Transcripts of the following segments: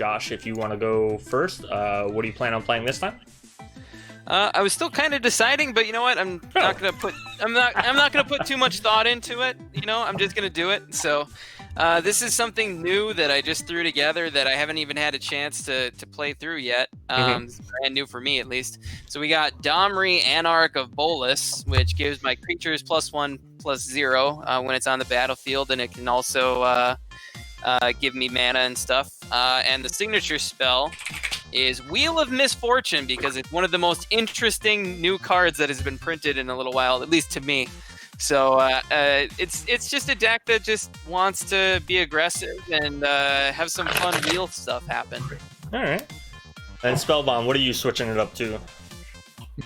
Josh, if you want to go first, what do you plan on playing this time? I was still kind of deciding, but you know what? I'm not gonna put too much thought into it. You know, I'm just gonna do it. So, this is something new that I just threw together that I haven't even had a chance to play through yet. It's brand new for me, at least. So we got Domri, Anarch of Bolus, which gives my creatures +1/+0 when it's on the battlefield, and it can also give me mana and stuff. And the signature spell is Wheel of Misfortune, because it's one of the most interesting new cards that has been printed in a little while, at least to me. So it's just a deck that just wants to be aggressive and have some fun wheel stuff happen. All right. And Spellbomb, what are you switching it up to?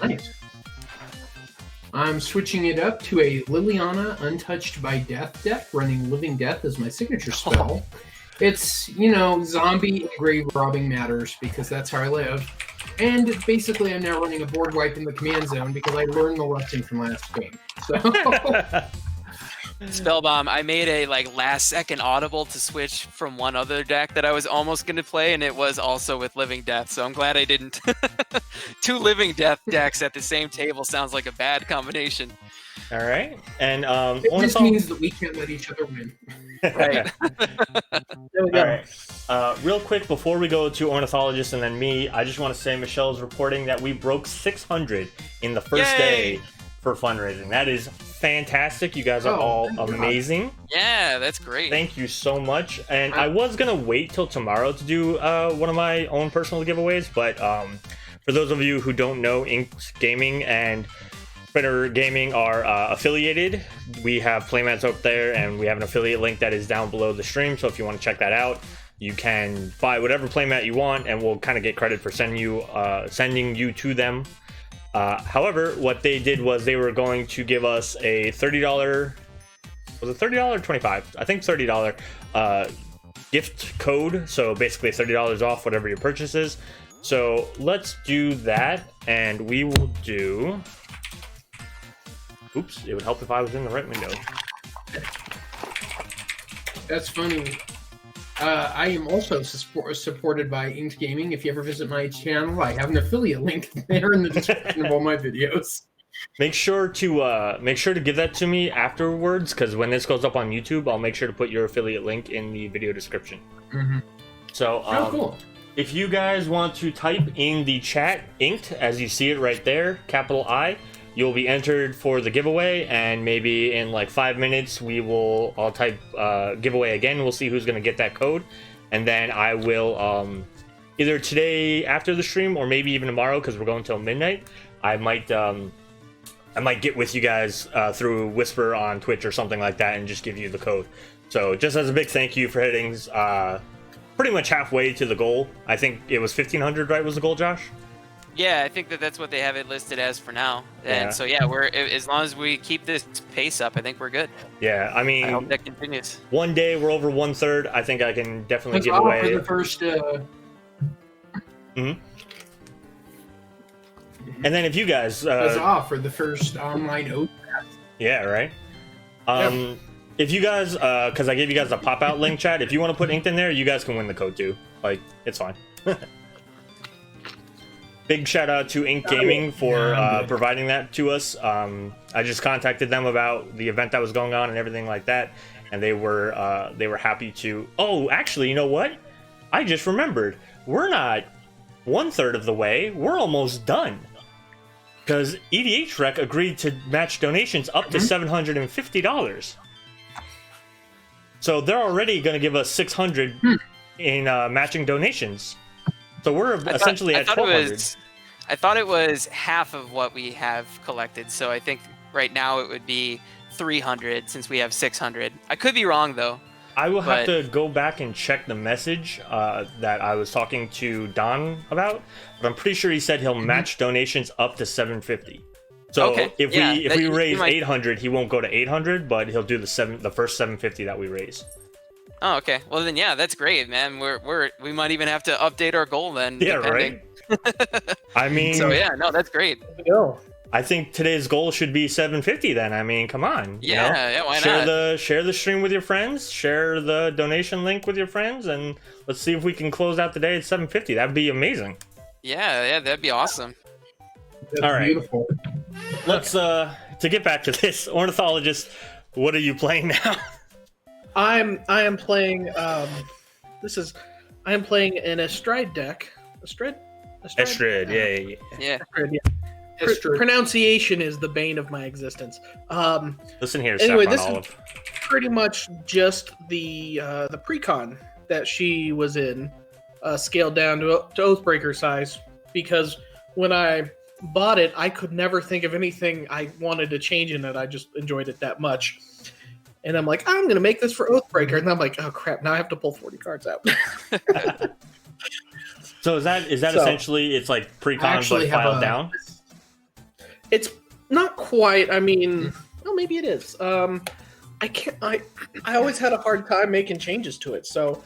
Nice. I'm switching it up to a Liliana Untouched by Death deck, running Living Death as my signature spell. It's, you know, zombie and grave robbing matters, because that's how I live. And basically, I'm now running a board wipe in the command zone because I learned the lesson from last game. So, Spellbomb, I made a last second audible to switch from one other deck that I was almost going to play, and it was also with Living Death. So I'm glad I didn't. Two Living Death decks at the same table sounds like a bad combination. All right, and it just means that we can't let each other win. Right. There we go. All right. Real quick, before we go to Ornithologist and then me, I just want to say Michelle's reporting that we broke 600 in the first day for fundraising. That is fantastic. You guys are all amazing. Yeah, that's great. Thank you so much. And I was going to wait till tomorrow to do one of my own personal giveaways, but for those of you who don't know, Inked Gaming and Praetor Gaming are affiliated. We have playmats up there, and we have an affiliate link that is down below the stream. So if you want to check that out, you can buy whatever playmat you want, and we'll kind of get credit for sending you to them. However, what they did was they were going to give us a $30. Was it $30 or $25? I think $30 gift code. So basically $30 off whatever your purchase is. So let's do that, and we will do. Oops, it would help if I was in the right window. That's funny. I am also supported by Inked Gaming. If you ever visit my channel, I have an affiliate link there in the description of all my videos. Make sure to give that to me afterwards, because when this goes up on YouTube, I'll make sure to put your affiliate link in the video description. So, cool. If you guys want to type in the chat Inked, as you see it right there, capital I, you'll be entered for the giveaway, and maybe in like 5 minutes I'll type giveaway again. We'll see who's gonna get that code, and then I will either today after the stream or maybe even tomorrow, because we're going till midnight. I might get with you guys through Whisper on Twitch or something like that and just give you the code. So just as a big thank you for hitting pretty much halfway to the goal. I think it was 1,500, right? Was the goal, Josh? Yeah, I think that's what they have it listed as for now. And so yeah, we're as long as we keep this pace up, I think we're good. Yeah, I mean, I hope that continues. One day we're over 1/3. I think I can definitely give away away for the first. And then if you guys that's off for the first online Oath. Yeah, right. If you guys, because I gave you guys a pop-out link, chat. If you want to put Inked in there, you guys can win the code too. Like, it's fine. Big shout out to Inked Gaming for providing that to us. I just contacted them about the event that was going on and everything like that, and they were happy to. Oh, actually, you know what? I just remembered. We're not 1/3 of the way. We're almost done. Because EDH Rec agreed to match donations up to $750. So they're already going to give us 600 in matching donations. So we're essentially at 1,200. I thought it was half of what we have collected. So I think right now it would be 300 since we have 600. I could be wrong though. I will have to go back and check the message that I was talking to Don about, but I'm pretty sure he said he'll match donations up to 750. So if we raise 800, he won't go to 800, but he'll do the first 750 that we raise. Oh, okay. Well then, yeah, that's great, man. We might even have to update our goal then. Yeah, depending. Right. I mean, so yeah, no, that's great. Go. I think today's goal should be 750 then. I mean, come on. Yeah, why not? Share the stream with your friends, share the donation link with your friends, and let's see if we can close out the day at 750. That'd be amazing. Yeah, that'd be awesome. That's all right. Beautiful. Let's to get back to this, ornithologist, what are you playing now? I am playing I am playing an Estrade deck. Estrade, yeah. Estrade, yeah. Pronunciation is the bane of my existence. Listen here, anyway, Saffron this Olive. is pretty much just the pre-con that she was in, scaled down to Oathbreaker size, because when I bought it, I could never think of anything I wanted to change in it. I just enjoyed it that much. And I'm like, I'm going to make this for Oathbreaker. And I'm like, oh crap, now I have to pull 40 cards out. So is that essentially, it's like pre-con but filed down? It's not quite. I mean, well, maybe it is. I always had a hard time making changes to it, so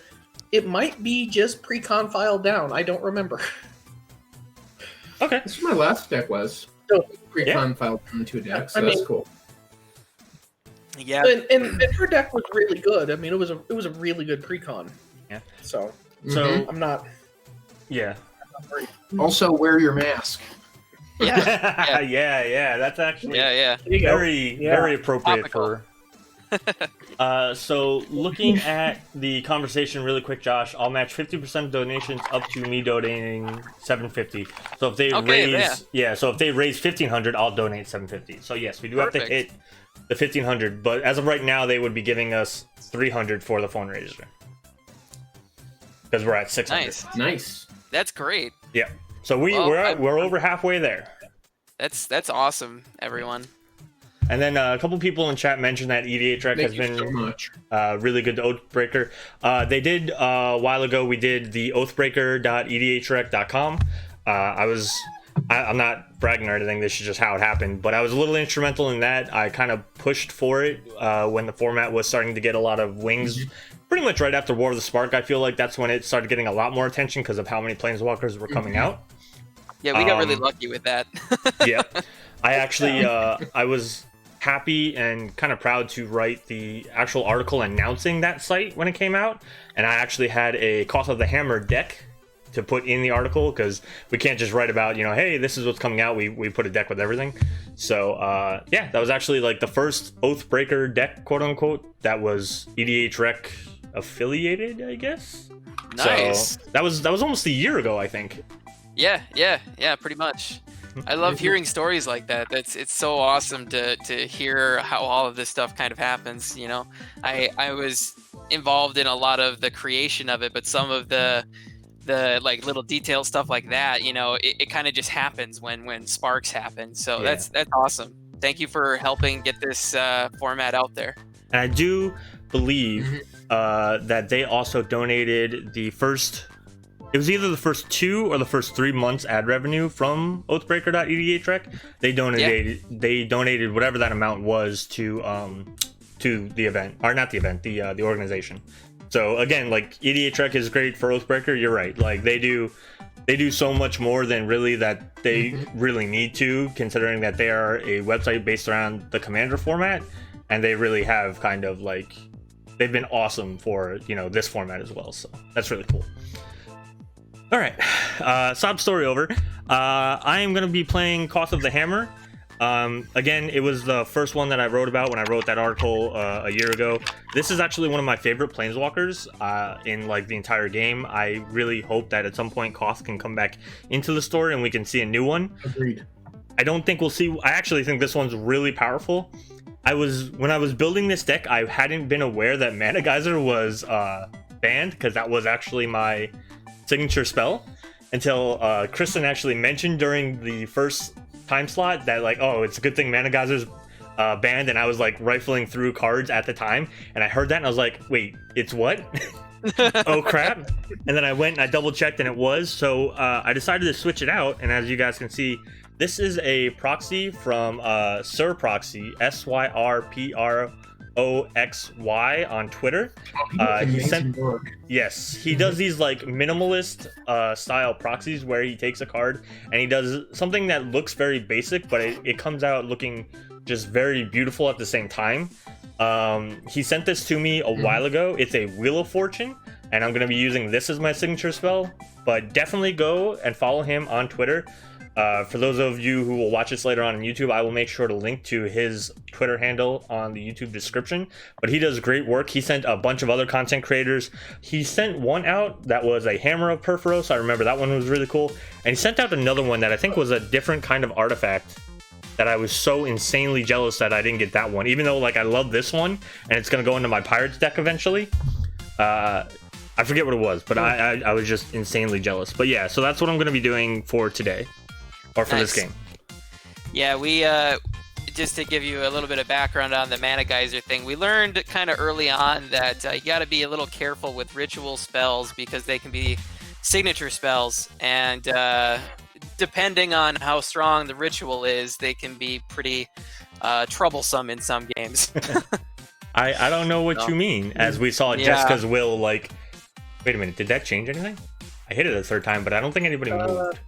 it might be just pre-con filed down. I don't remember. Okay. That's what my last deck was. So, Pre-con filed into a deck, so I mean, that's cool. Yeah. And her deck was really good. I mean, it was a really good pre-con. Yeah. So I'm not. Yeah. Also, wear your mask. Yeah. yeah. That's actually very appropriate Topical. for. So looking at the conversation really quick, Josh, I'll match 50% donations up to me donating 750. So if they so if they raise 1,500, I'll donate 750. So yes, we do have to hit the 1,500, but as of right now, they would be giving us 300 for the fundraiser because we're at 600. Nice. That's great. Yeah. So we're over halfway there. That's awesome, everyone. And then a couple people in chat mentioned that EDHREC has been really good to Oathbreaker. They did a while ago. We did the oathbreaker.edhrec.com. I'm not bragging or anything. This is just how it happened. But I was a little instrumental in that. I kind of pushed for it when the format was starting to get a lot of wings. Pretty much right after War of the Spark, I feel like that's when it started getting a lot more attention because of how many Planeswalkers were coming out. Yeah, we got really lucky with that. Yeah. I actually, I was happy and kind of proud to write the actual article announcing that site when it came out. And I actually had a Cost of the Hammer deck to put in the article because we can't just write about, hey, this is what's coming out. We put a deck with everything. So, yeah, that was actually like the first Oathbreaker deck, quote unquote, that was EDHREC affiliated, I guess. Nice. So that was almost a year ago, I think. Yeah, pretty much. I love hearing stories like that. It's so awesome to hear how all of this stuff kind of happens. I was involved in a lot of the creation of it, but some of the like little detailed stuff like that, it kind of just happens when sparks happen. So yeah. that's awesome. Thank you for helping get this format out there. And I do believe that they also donated the first. It was either the first 2 or the first 3 months ad revenue from Oathbreaker.edhrec. They donated whatever that amount was to the event, or not the event, the organization. So again, like EDHREC is great for Oathbreaker. You're right. Like they do so much more than really that they really need to, considering that they are a website based around the Commander format, and they really have kind of like they've been awesome for this format as well. So that's really cool. All right, sob story over. I am going to be playing Cost of the Hammer. Again, it was the first one that I wrote about when I wrote that article a year ago. This is actually one of my favorite Planeswalkers in like the entire game. I really hope that at some point Koth can come back into the story and we can see a new one. Agreed. I don't think we'll see. I actually think this one's really powerful. When I was building this deck, I hadn't been aware that Mana Geyser was banned because that was actually my signature spell until Kristen actually mentioned during the first time slot that like, oh, it's a good thing Mana Geyser's banned, and I was like rifling through cards at the time and I heard that and I was like, wait, it's what? Oh crap. And then I went and I double checked and it was, so I decided to switch it out. And as you guys can see, this is a proxy from Sir Proxy, SYRPROXY. OXY on Twitter. He sent yes, he does these like minimalist style proxies where he takes a card and he does something that looks very basic, but it comes out looking just very beautiful at the same time. He sent this to me a while ago. It's a Wheel of Fortune, and I'm going to be using this as my signature spell, but definitely go and follow him on Twitter. For those of you who will watch this later on YouTube, I will make sure to link to his Twitter handle on the YouTube description. But he does great work. He sent a bunch of other content creators. He sent one out that was a Hammer of Perforos. I remember that one was really cool. And he sent out another one that I think was a different kind of artifact that I was so insanely jealous that I didn't get that one. Even though like I love this one and it's going to go into my Pirates deck eventually. I forget what it was, but I was just insanely jealous. But yeah, so that's what I'm going to be doing for today. Or for this game. Yeah, we just to give you a little bit of background on the Mana Geyser thing, we learned kind of early on that you got to be a little careful with ritual spells because they can be signature spells, and depending on how strong the ritual is, they can be pretty troublesome in some games. I don't know what you mean, as we saw Jessica's will, like, wait a minute, did that change anything? I hit it a third time, but I don't think anybody moved.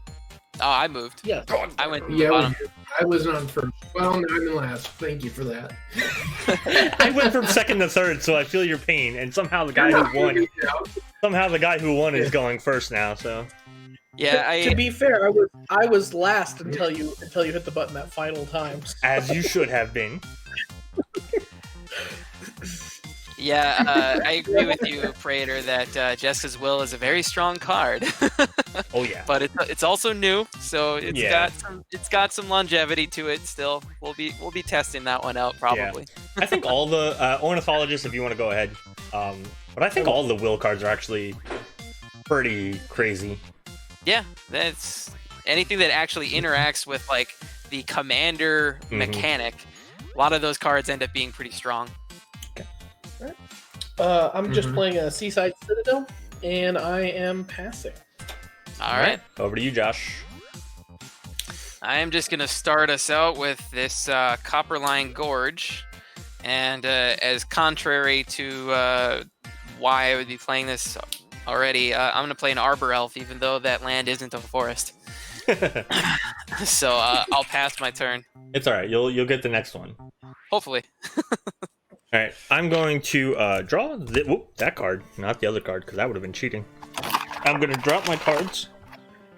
Oh, I moved. Yeah. I went to Yeah, the bottom. I was on first. Well, I'm in last. Thank you for that. I went from second to third, so I feel your pain. And somehow the guy who won is going first now. So yeah, to be fair, I was last until you hit the button that final time. As you should have been. Yeah, I agree with you, Praetor, that Jessica's Will is a very strong card. Oh yeah, but it's also new, so it's got some longevity to it. Still, we'll be testing that one out probably. Yeah. I think all the ornithologists, if you want to go ahead, but I think all the will cards are actually pretty crazy. Yeah, that's anything that actually interacts with like the commander mechanic. A lot of those cards end up being pretty strong. I'm just playing a Seaside Citadel, and I am passing. All right. Over to you, Josh. I am just going to start us out with this Copperline Gorge. And as contrary to why I would be playing this already, I'm going to play an Arbor Elf, even though that land isn't a forest. So I'll pass my turn. It's all right. You'll get the next one. Hopefully. All right, I'm going to draw that card, not the other card, because that would have been cheating. I'm going to drop my cards,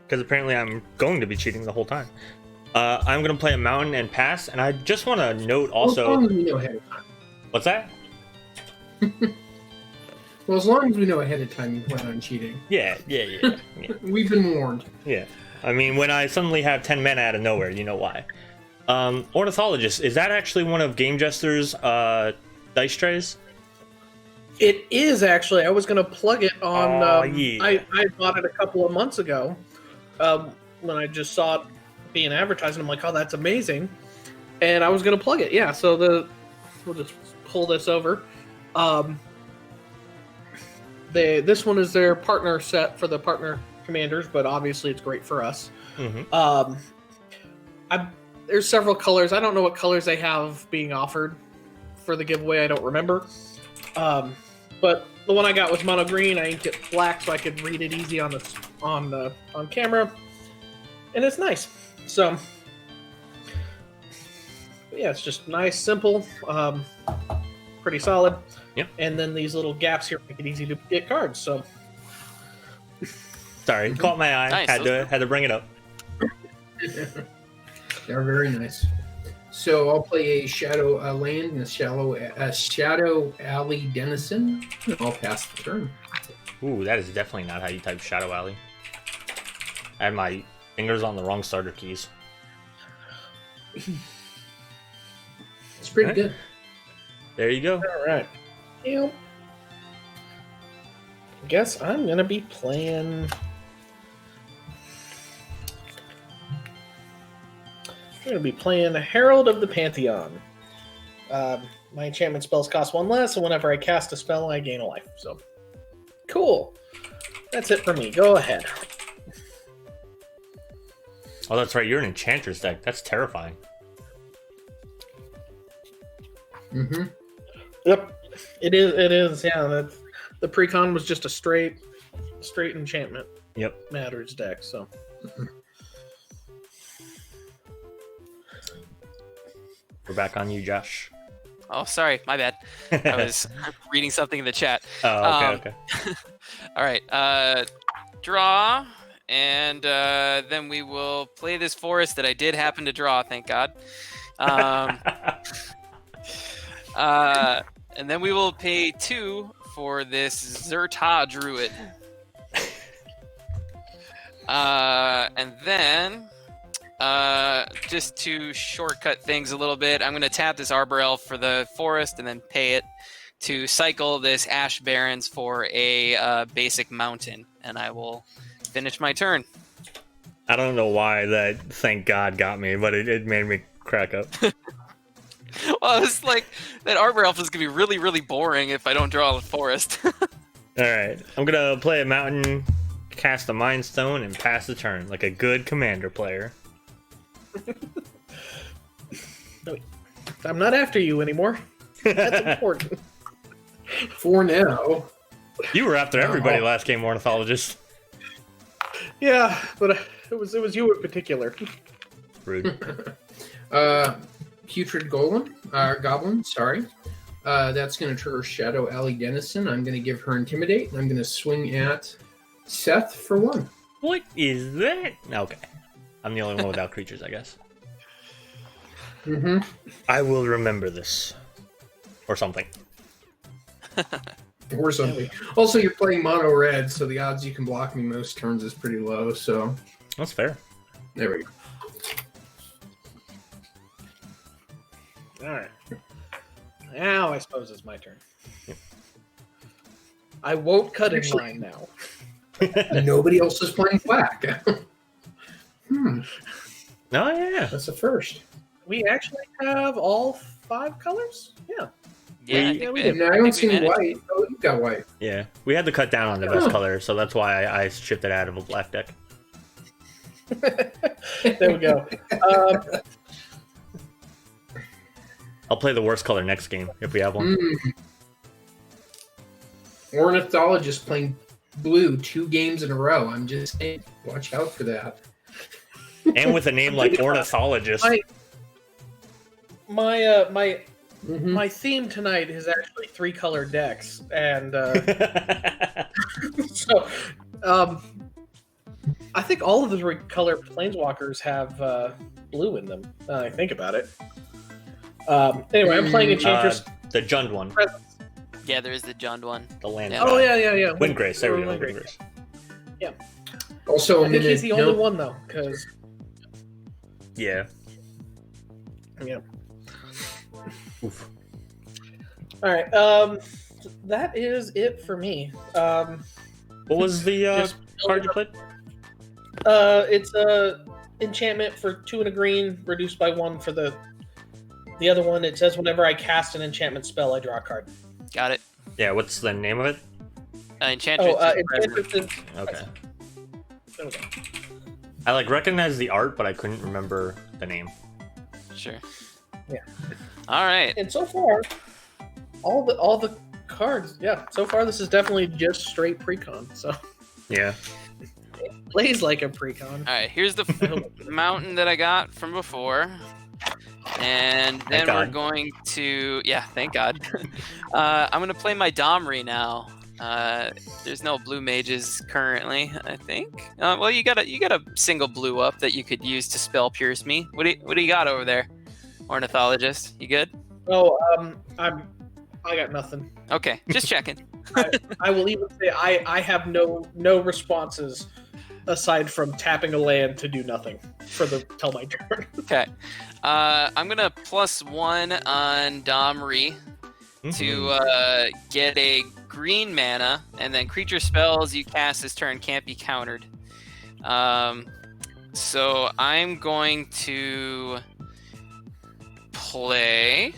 because apparently I'm going to be cheating the whole time. I'm going to play a mountain and pass, and I just want to note also... As long as we know ahead of time. What's that? Well, as long as we know ahead of time you plan on cheating. Yeah. We've been warned. Yeah. I mean, when I suddenly have 10 men out of nowhere, you know why. Ornithologist, is that actually one of Game Jester's dice trays? It is actually. I was going to plug it on. Yeah. I bought it a couple of months ago when I just saw it being advertised. And I'm like, oh, that's amazing. And I was going to plug it. Yeah, so we'll just pull this over. This one is their partner set for the partner commanders, but obviously it's great for us. There's several colors. I don't know what colors they have being offered for the giveaway. I don't remember. But the one I got was mono green. I inked it black so I could read it easy on camera, and it's nice. So yeah, it's just nice, simple, pretty solid. Yep. And then these little gaps here make it easy to get cards. So sorry, caught my eye. Nice. Had to bring it up. They're very nice. So I'll play a Shadow Land and a Shadow Alley Denizen. I'll pass the turn. Ooh, that is definitely not how you type Shadow Alley. I had my fingers on the wrong starter keys. It's pretty good. There you go. all right. Yep. I guess I'm gonna be playing. I'm going to be playing Herald of the Pantheon. My enchantment spells cost one less, and whenever I cast a spell, I gain a life. So, cool. That's it for me. Go ahead. Oh, that's right. You're an Enchantress deck. That's terrifying. Yep, it is. It is. Yeah, the precon was just a straight enchantment. Yep. Matters deck. So. We're back on you, Josh. Oh, sorry, my bad. I was reading something in the chat. Oh, okay. All right, draw, and then we will play this forest that I did happen to draw. Thank God. And then we will pay 2 for this Zerta Druid. And then, just to shortcut things a little bit, I'm going to tap this Arbor Elf for the forest and then pay it to cycle this Ash Barrens for a basic mountain. And I will finish my turn. I don't know why that thank God got me, but it made me crack up. Well, it's like that Arbor Elf is going to be really, really boring if I don't draw a forest. Alright, I'm going to play a mountain, cast a Mind Stone, and pass the turn like a good commander player. I'm not after you anymore. That's important. For now. You were after everybody last game, Ornithologist. Yeah, but it was you in particular. Rude. Putrid Goblin, sorry. That's going to trigger Shadow Alley Denizen. I'm going to give her Intimidate, and I'm going to swing at Seth for 1. What is that? Okay. I'm the only one without creatures, I guess. Mm-hmm. I will remember this. Or something. Or something. Also, you're playing mono red, so the odds you can block me most turns is pretty low, so... That's fair. There we go. All right. Now I suppose it's my turn. I won't cut in line now. Nobody else is playing black. Oh, yeah. That's a first. We actually have all 5 colors? Yeah. Yeah, we did. No, I don't see any white. Oh, you got white. Yeah. We had to cut down on the best color, so that's why I shipped it out of a black deck. There we go. I'll play the worst color next game, if we have one. Ornithologist playing blue 2 games in a row. I'm just saying, watch out for that. And with a name like Ornithologist. My theme tonight is actually 3-color decks, and so I think all of the 3-color planeswalkers have blue in them. I think about it. Anyway, I'm playing Enchantress. The Jund one. Yeah, there is the Jund one. The land. Yeah. Oh yeah. Windgrace. There we go. Windgrace. Windgrace. Yeah. Also, I think he's the only one though, because Yeah. yeah. Oof. All right. That is it for me. What was the card you played? It's a enchantment for 2 and a green, reduced by 1 for the other one. It says whenever I cast an enchantment spell, I draw a card. Got it. Yeah, what's the name of it? Enchantress. Enchantress is Okay. there we go. I recognize the art, but I couldn't remember the name. Sure. Yeah. All right. And so far, all the cards, yeah. So far, this is definitely just straight precon. So Yeah. it plays like a precon. All right. Here's the mountain that I got from before. And then we're going to... Yeah, thank God. I'm going to play my Domri now. There's no blue mages currently, I think. Well, you got a single blue up that you could use to spell pierce me. What do you got over there, Ornithologist? You good? Oh, I got nothing. Okay, just checking. I will even say I have no responses aside from tapping a land to do nothing till my turn. Okay. I'm gonna +1 on Domri to get a green mana, and then creature spells you cast this turn can't be countered. So I'm going to play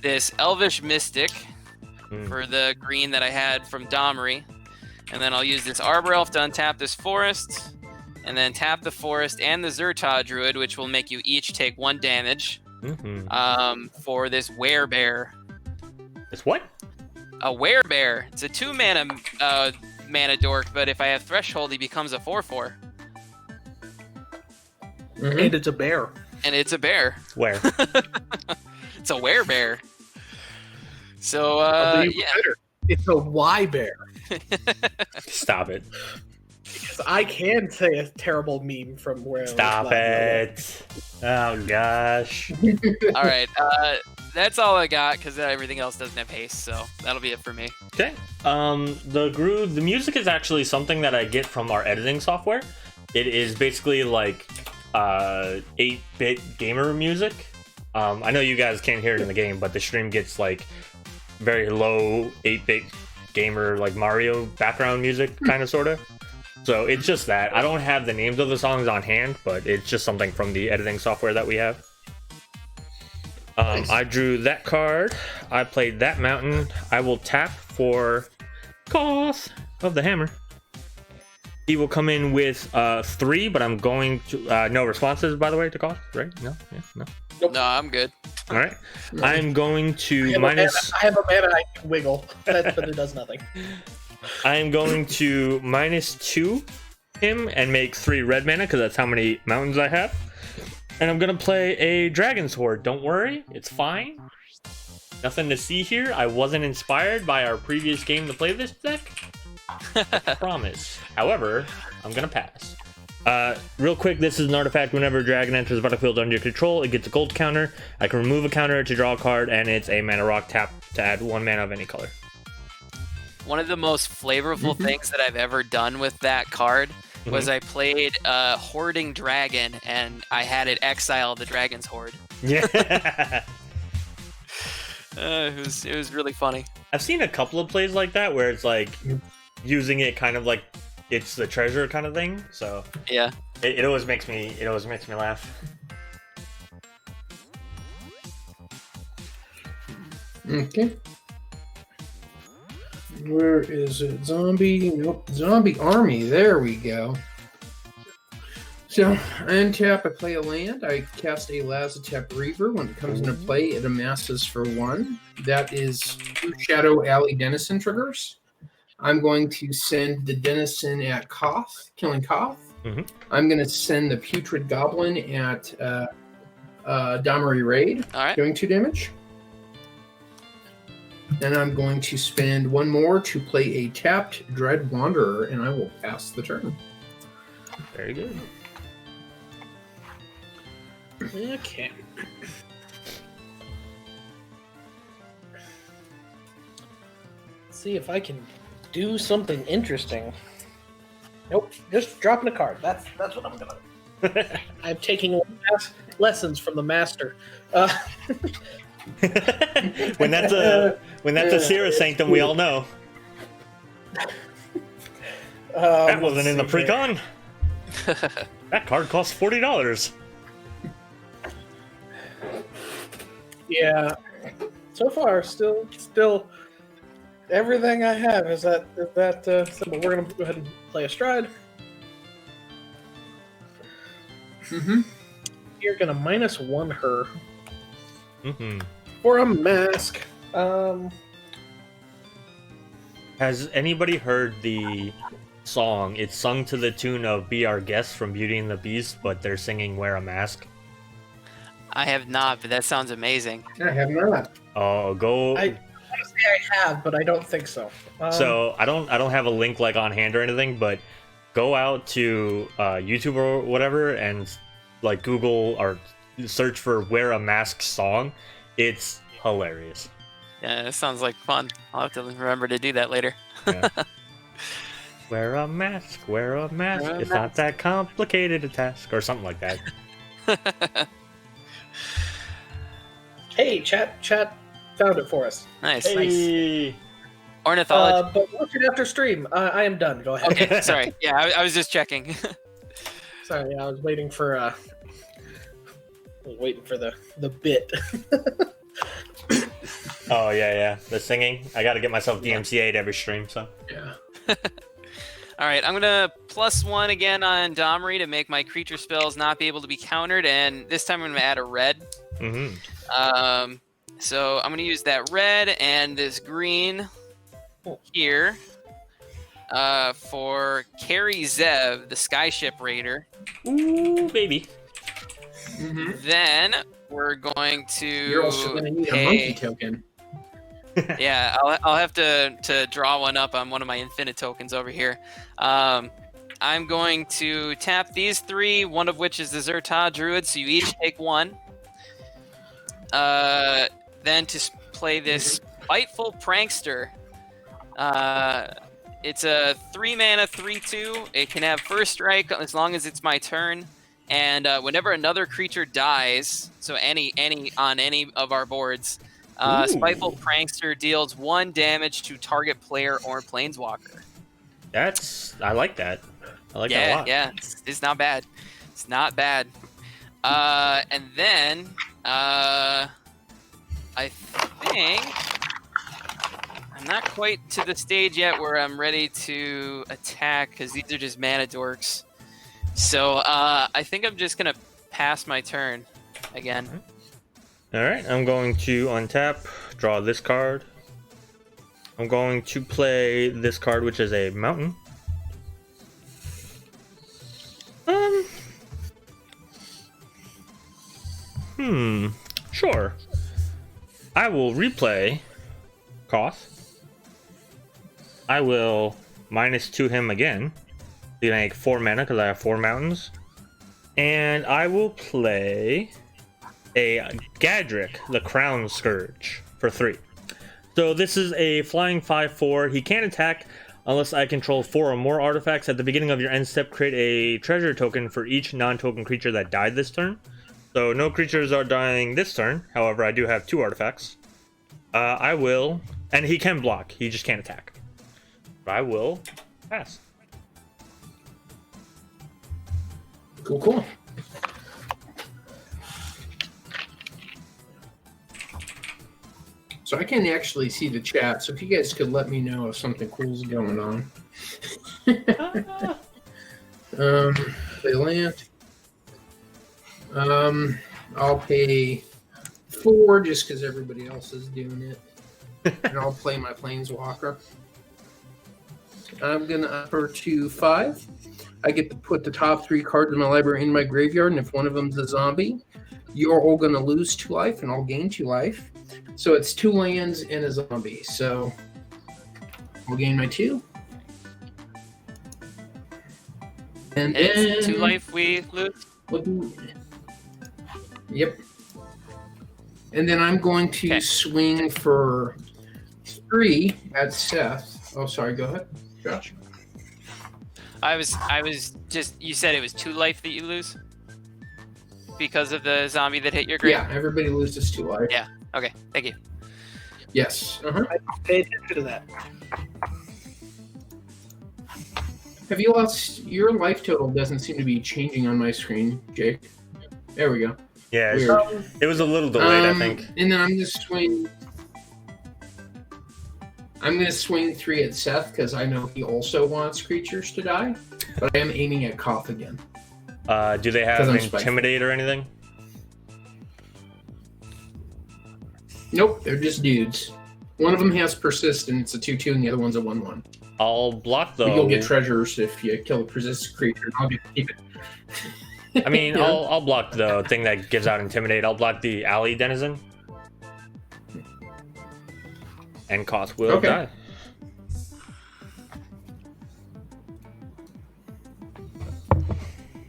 this Elvish Mystic for the green that I had from Domri. And then I'll use this Arbor Elf to untap this forest, and then tap the forest and the Zerta Druid, which will make you each take 1 damage. For this werebear. It's what? A werebear. It's a 2-mana mana dork, but if I have threshold, he becomes a 4/4. And it's a bear. And it's a bear. Where? It's a werebear. So yeah. Better. It's a Y bear. Stop it. Because I can say a terrible meme from where. Stop it. Oh gosh. All right. That's all I got because everything else doesn't have haste, so that'll be it for me. Okay. The music is actually something that I get from our editing software. It is basically like 8-bit gamer music. I know you guys can't hear it in the game, but the stream gets like very low 8-bit gamer like Mario background music, kind of, sort of. So it's just that. I don't have the names of the songs on hand, but it's just something from the editing software that we have. Nice. I drew that card. I played that mountain. I will tap for Koth of the Hammer. He will come in with 3, but I'm going to no responses, by the way, to Koth, right? No, yeah, no. Nope. No, I'm good. All right. I'm going to I have a mana I can wiggle, but it does nothing. I am going to -2 him and make 3 red mana because that's how many mountains I have. And I'm going to play a Dragon's Horde. Don't worry, it's fine. Nothing to see here. I wasn't inspired by our previous game to play this deck. I promise. However, I'm going to pass. Real quick, this is an artifact. Whenever a dragon enters the battlefield under your control, it gets a gold counter. I can remove a counter to draw a card, and it's a mana rock tap to add 1 mana of any color. One of the most flavorful things that I've ever done with that card was I played Hoarding Dragon, and I had it exile the Dragon's Horde. Yeah. It was really funny. I've seen a couple of plays like that where it's like using it kind of like it's the treasure kind of thing. So yeah, it always makes me laugh. Okay. Where is it? Zombie? Nope. Zombie army. There we go. So, I untap, I play a land, I cast a Lazatep Reaver. When it comes into play, it amasses for 1. That is 2 Shadow Alley Denizen triggers. I'm going to send the Denizen at Koth, killing Koth. I'm going to send the Putrid Goblin at Domri Raid, doing 2 damage. And I'm going to spend 1 more to play a tapped Dread Wanderer, and I will pass the turn. Very good. Okay. Let's see if I can do something interesting. Nope, just dropping a card. That's what I'm gonna. I'm taking lessons from the master. When that's a Sierra Sanctum, we all know. That wasn't in the pre-con. That card costs $40. Yeah. So far, still, everything I have is that symbol. We're gonna go ahead and play a stride. You're gonna -1 her. For a mask. Has anybody heard the song? It's sung to the tune of "Be Our Guest" from Beauty and the Beast, but they're singing "Wear a Mask." I have not, but that sounds amazing. I have not. Oh, go. I want to say I have, but I don't think so. So I don't have a link like on hand or anything, but go out to YouTube or whatever and like Google or search for "Wear a Mask" song. It's hilarious. Yeah, it sounds like fun. I'll have to remember to do that later. Yeah. Wear a mask, wear a mask. It's not that complicated a task, or something like that. Hey, chat found it for us. Nice. Hey. Ornithology. But watch it after stream. I am done. Go ahead. Okay, sorry. Yeah, I was just checking. Sorry, I was waiting for the bit. Oh yeah, the singing. I got to get myself DMCA'd every stream, so. Yeah. All right, I'm gonna +1 again on Domri to make my creature spells not be able to be countered, and this time I'm gonna add a red. Mm-hmm. So I'm gonna use that red and this green here for Carry Zev, the Skyship Raider. Ooh, baby. Then we're going to. You're also going to need a monkey token. Yeah, I'll have to draw one up on one of my infinite tokens over here. I'm going to tap these 3, one of which is the Zerta Druid, so you each take 1. Then to play this Spiteful Prankster. It's a 3 mana 3/2. It can have first strike as long as it's my turn. And whenever another creature dies, so any on any of our boards, Spiteful Prankster deals 1 damage to target player or planeswalker. I like that. I like that a lot. Yeah, it's not bad. It's not bad. And then I think I'm not quite to the stage yet where I'm ready to attack because these are just mana dorks. So I think I'm just gonna pass my turn again. All right, I'm going to untap, draw this card. I'm going to play this card, which is a mountain. Sure. I will replay Koth. I will -2 him again. So you make 4 mana because I have 4 mountains. And I will play a Gadrick, the Crown Scourge, for 3. So this is a flying 5/4. He can't attack unless I control 4 or more artifacts. At the beginning of your end step, create a treasure token for each non-token creature that died this turn. So no creatures are dying this turn. However, I do have 2 artifacts. I will, and he can block. He just can't attack. I will pass. Cool. So I can actually see the chat, so if you guys could let me know if something cool is going on. Play land. I'll pay 4 just because everybody else is doing it. And I'll play my Planeswalker. I'm going to upper to 5. I get to put the top 3 cards in my library in my graveyard, and if one of them's a zombie, you're all going to lose 2 life, and I'll gain 2 life. So it's 2 lands and a zombie. So I'll gain my 2. And then it's 2 life we lose? Yep. And then I'm going to swing for 3 at Seth. Oh, sorry. Go ahead, Josh. I was just, you said it was 2 life that you lose because of the zombie that hit your grave? Yeah, everybody loses 2 life. Yeah. Okay. Thank you. Yes. I pay attention to that. Have you lost your life total? Doesn't seem to be changing on my screen, Jake. There we go. Yeah, it was a little delayed, I think. And then I'm going to swing. I'm going to swing 3 at Seth because I know he also wants creatures to die, but I am aiming at Koth again. Do they have Intimidate or anything? Nope, they're just dudes. One of them has Persistent, it's a 2/2, and the other one's a 1/1. I'll block though. But you'll get treasures if you kill a persistent creature, and I'll get to keep it. I mean, yeah. I'll block the thing that gives out Intimidate. I'll block the Alley Denizen. And Koth will die.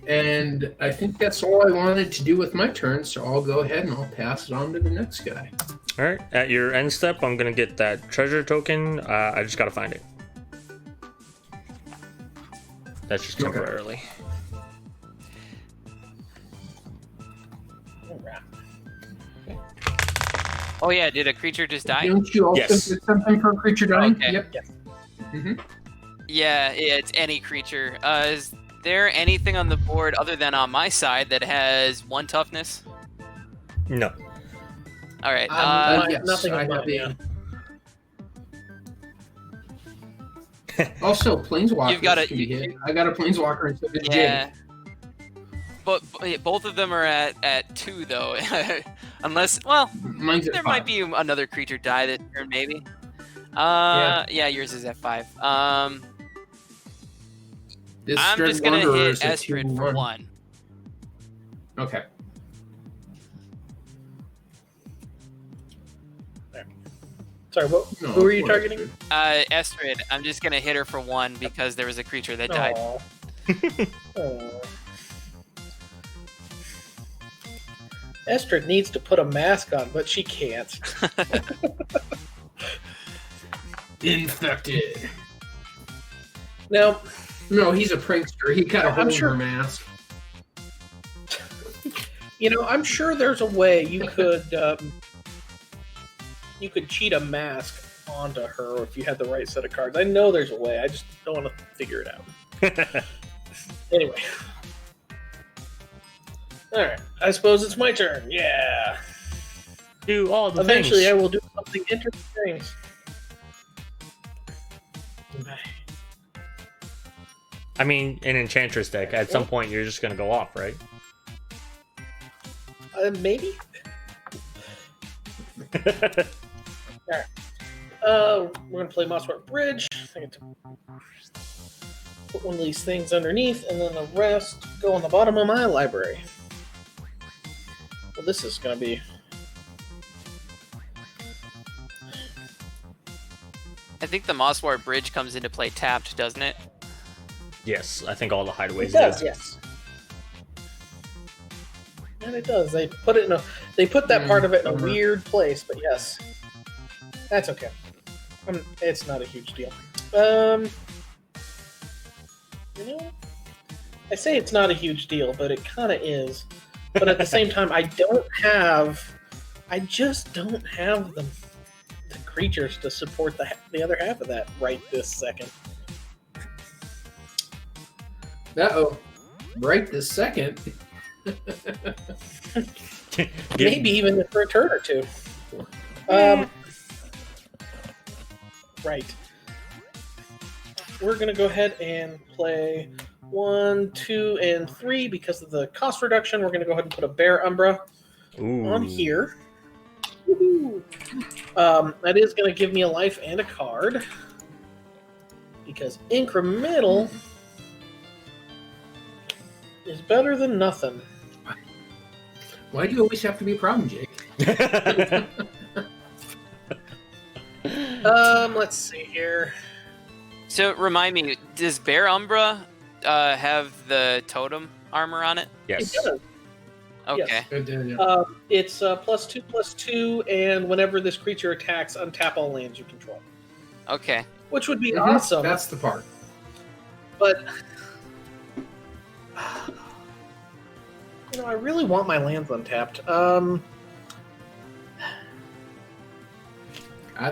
And I think that's all I wanted to do with my turn, so I'll go ahead and I'll pass it on to the next guy. All right, at your end step, I'm going to get that treasure token. I just got to find it. That's just temporarily. Oh yeah, did a creature just die? Don't you also Yes. get something for a creature dying? Okay. Yep. Mm-hmm. Yeah, it's any creature. Is there anything on the board other than on my side that has 1 toughness? No. All right. Yes, nothing I on have mine, Also, Planeswalkers You've got can be hit. I got a Planeswalker instead of yeah. Jake. But both of them are at 2 though. Unless, well, Mine's at there 5. might be another creature die this turn, maybe. Yeah, yours is at 5. This I'm Dread just gonna Wanderer hit is a Estrid for 2/1. 1. Okay. Sorry, who are you targeting? Estrid, I'm just gonna hit her for 1 because there was a creature that died. Aw. Aw. Estrid needs to put a mask on, but she can't. Infected. Now, No, he's a prankster. He got a I'm hold of sure- her mask. I'm sure there's a way you could cheat a mask onto her if you had the right set of cards. I know there's a way. I just don't want to figure it out. Anyway. Alright. I suppose it's my turn. Yeah. Do all the Eventually things. I will do something interesting. I mean, an Enchantress deck. At some point, you're just gonna go off, right? Maybe? We're going to play Mosswort Bridge. I get to put one of these things underneath, and then the rest go on the bottom of my library. Well, this is going to be... I think the Mosswort Bridge comes into play tapped, doesn't it? Yes, I think all the hideaways It does, do. yes. And it does. They put it in a... They put that part of it in a weird place, but yes. That's okay. It's not a huge deal. I say it's not a huge deal, but it kind of is. But at the same time, I just don't have the creatures to support the other half of that right this second. Uh-oh. Right this second. Maybe even for a turn or two. Right. We're going to go ahead and play 1, 2, and 3 because of the cost reduction. We're going to go ahead and put a Bear Umbra on here. Woohoo! That is going to give me a life and a card because incremental is better than nothing. Why do you always have to be a problem, Jake? Let's see here. So remind me, does Bear Umbra have the totem armor on it? Yes. It does. Okay. Yes. It's +2/+2, and whenever this creature attacks, untap all lands you control. Okay. Which would be awesome. That's the part. But I really want my lands untapped. I've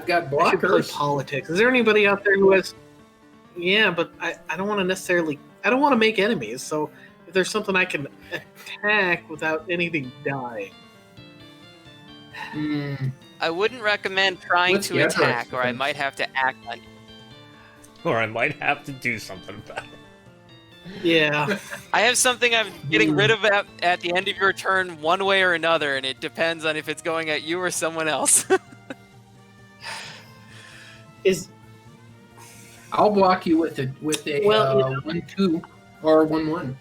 got I should play blockers. politics. Is there anybody out there who has? Yeah, but I don't want to necessarily. I don't want to make enemies. So if there's something I can attack without anything dying. I wouldn't recommend trying Let's to get her. attack, or I might have to act on it. Or I might have to do something about it. Yeah. I have something I'm getting rid of at the end of your turn one way or another, and it depends on if it's going at you or someone else. I'll block you with a 1/2 or 1/1.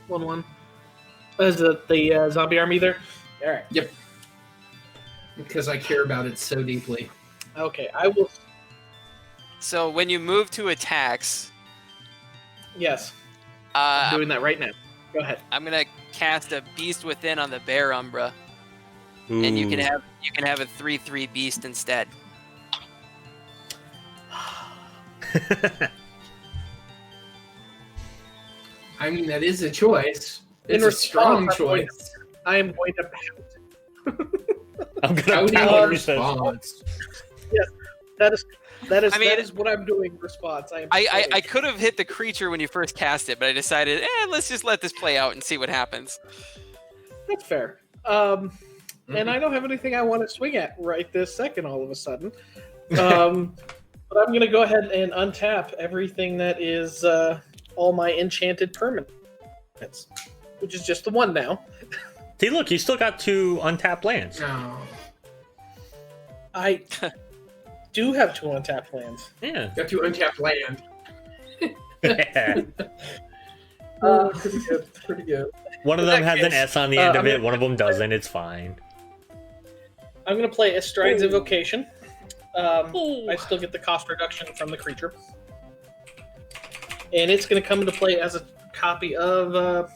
1/1. Is it the zombie army there? All right. Yep. Because I care about it so deeply. Okay, I will. So when you move to attacks, Yes, I'm uh, doing that right now. Go ahead. I'm gonna cast a Beast Within on the Bear Umbra, and you can have a 3/3 beast instead. I mean, that is a choice. It's In a strong response, choice. I am going to pout. I'm gonna How do you pout, he says. response? That is I mean, that is what I'm doing in response. I could have hit the creature when you first cast it, but I decided, let's just let this play out and see what happens. That's fair. And I don't have anything I want to swing at right this second. All of a sudden, but I'm going to go ahead and untap everything that is all my enchanted permanents, which is just the one now. See, look, you still got 2 untapped lands. No. I do have 2 untapped lands. Yeah. Got 2 untapped land. Pretty good. Pretty good. One of In them that has an case, S on the end of I'm it. gonna- One of them doesn't. It's fine. I'm going to play Estride's Invocation. I still get the cost reduction from the creature. And it's going to come into play as a copy of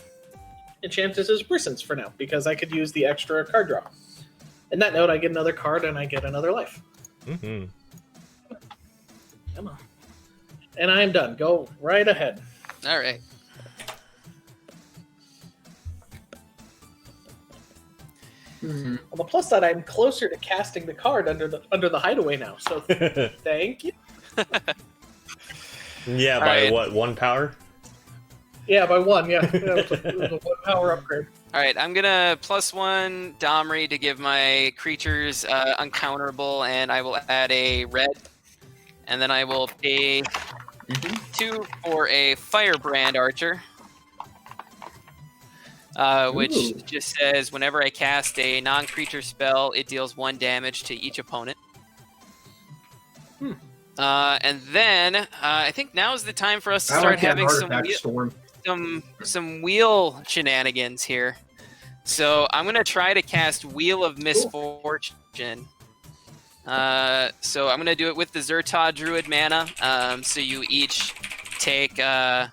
Enchantress's Brisance for now, because I could use the extra card draw. In that note, I get another card and I get another life. Mm-hmm. Come on. And I am done. Go right ahead. All right. Hmm. On the plus side, I'm closer to casting the card under the hideaway now. So thank you. Yeah, All by right. what, 1 power? Yeah, by 1. Yeah, it was a 1 power upgrade. All right, I'm gonna +1 Domri to give my creatures uncounterable, and I will add a red, and then I will pay 2 for a Firebrand Archer, which Ooh. just says whenever I cast a non-creature spell, it deals 1 damage to each opponent. And then I think now is the time for us to I start like that having artifact storm. some wheel shenanigans here. So I'm gonna try to cast Wheel of Misfortune. So I'm gonna do it with the Zertod Druid mana. So you each take 1,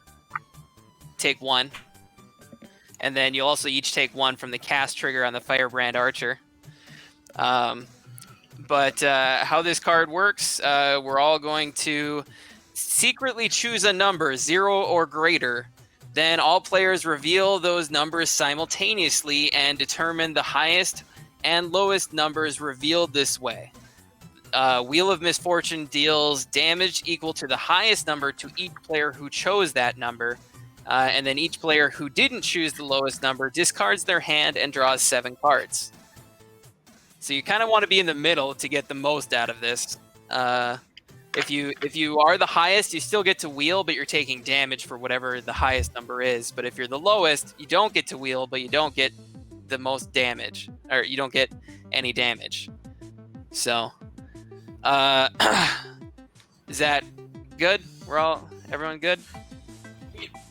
and then you'll also each take 1 from the cast trigger on the Firebrand Archer. But how this card works, we're all going to secretly choose a number, 0 or greater. Then all players reveal those numbers simultaneously and determine the highest and lowest numbers revealed this way. Wheel of Misfortune deals damage equal to the highest number to each player who chose that number. And then each player who didn't choose the lowest number discards their hand and draws 7 cards. So you kind of want to be in the middle to get the most out of this. If you are the highest, you still get to wheel, but you're taking damage for whatever the highest number is. But if you're the lowest, you don't get to wheel, but you don't get the most damage, or you don't get any damage. So, is that good? Everyone good?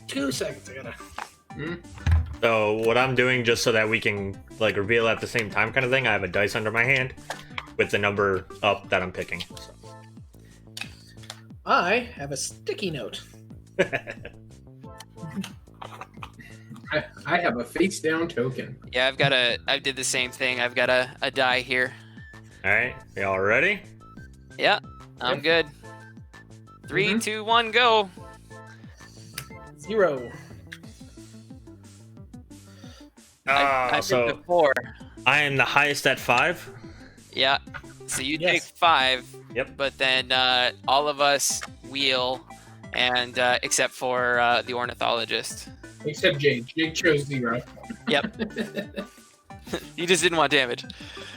2 seconds. I gotta. So what I'm doing, just so that we can like reveal at the same time kind of thing, I have a dice under my hand with the number up that I'm picking. So. I have a sticky note. I have a face down token. Yeah, I did the same thing. I've got a die here. All right, y'all ready? Yeah, I'm good. 3, 2, 1, go. 0. I did So the 4. I am the highest at 5. Yeah. So you Yes. take 5. Yep. But then all of us wheel, and except for the ornithologist. Except Jake. Jake chose 0. Yep. You just didn't want damage.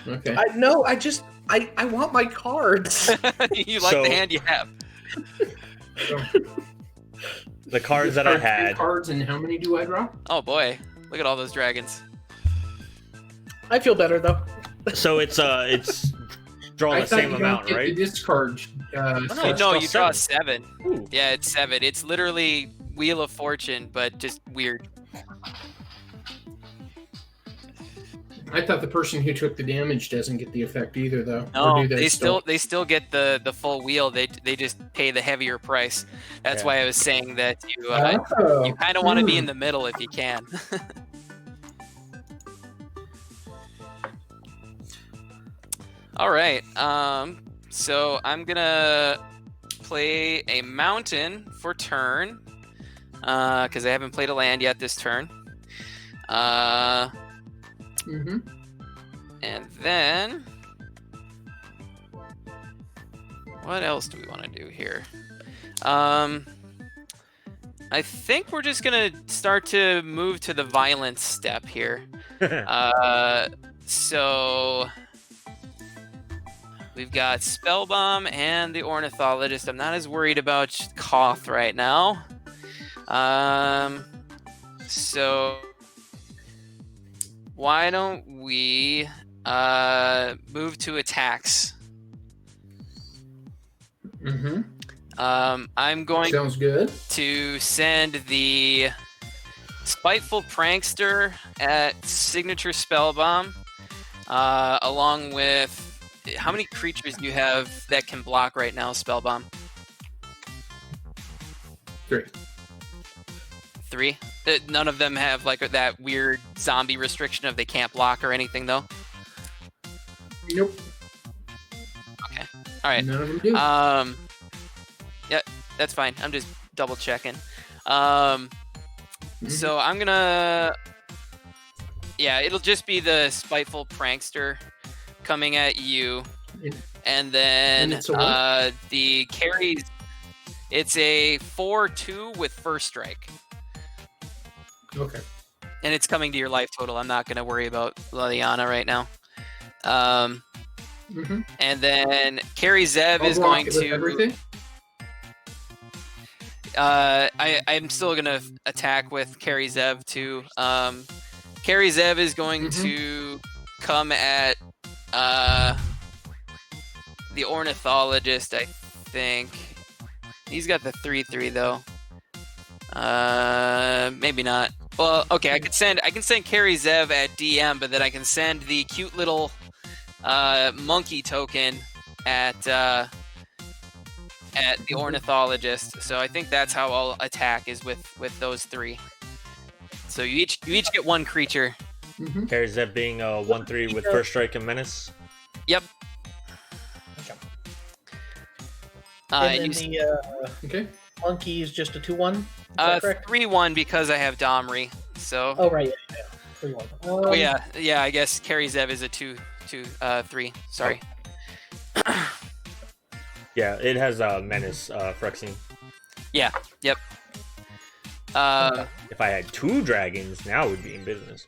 Okay. I want my cards. You like So- the hand you have. The cards that I Discard 2 had. cards, and how many do I draw? Oh boy, look at all those dragons. I feel better though. So it's draw I the thought same you don't amount, get right? the discard. Oh, it's no, draw you draw 7. 7. Ooh. Yeah, it's 7. It's literally Wheel of Fortune, but just weird. I thought the person who took the damage doesn't get the effect either, though. No, Or do they still get the full wheel. They just pay the heavier price. That's Yeah. why I was saying that you Oh. you kind of want to be in the middle if you can. All right. So I'm gonna play a mountain for turn, because I haven't played a land yet this turn. Mm-hmm. And then what else do we want to do here? I think we're just gonna start to move to the violence step here. So we've got Spellbomb and the Ornithologist. I'm not as worried about Koth right now. So why don't we move to attacks? Mm-hmm. I'm going Sounds good. to send the Spiteful Prankster at signature Spellbomb, along with... How many creatures do you have that can block right now, Spellbomb? 3. 3? None of them have like that weird zombie restriction of they can't block or anything, though? Nope. Okay. All right. None of them do. Yeah, that's fine. I'm just double checking. Mm-hmm. So I'm gonna... Yeah, it'll just be the Spiteful Prankster coming at you, and then the carries. It's a 4/2 with first strike. Okay. And it's coming to your life total. I'm not gonna worry about Liliana right now. Mm-hmm. And then Carrie Zev I'll is block going it with to. everything. I'm still gonna attack with Carrie Zev too. Carrie Zev is going to come at the Ornithologist, I think. He's got the 3/3 though. Maybe not. Well, okay, I can send Carrie Zev at DM, but then I can send the cute little monkey token at the Ornithologist. So I think that's how I'll attack, is with those 3. So you each get 1 creature. Mm-hmm. Carrie Zev being a 1/3 with first strike and menace. Yep. And then the Okay. monkey is just a 2/1. Is that correct? 3/1 because I have Domri. So. Oh right, yeah. 3/1. Oh yeah. I guess Carrie Zev is a 2/3. Sorry. Yeah, it has menace, Phyrexian. Yeah. Yep. If I had 2 dragons, now we'd be in business.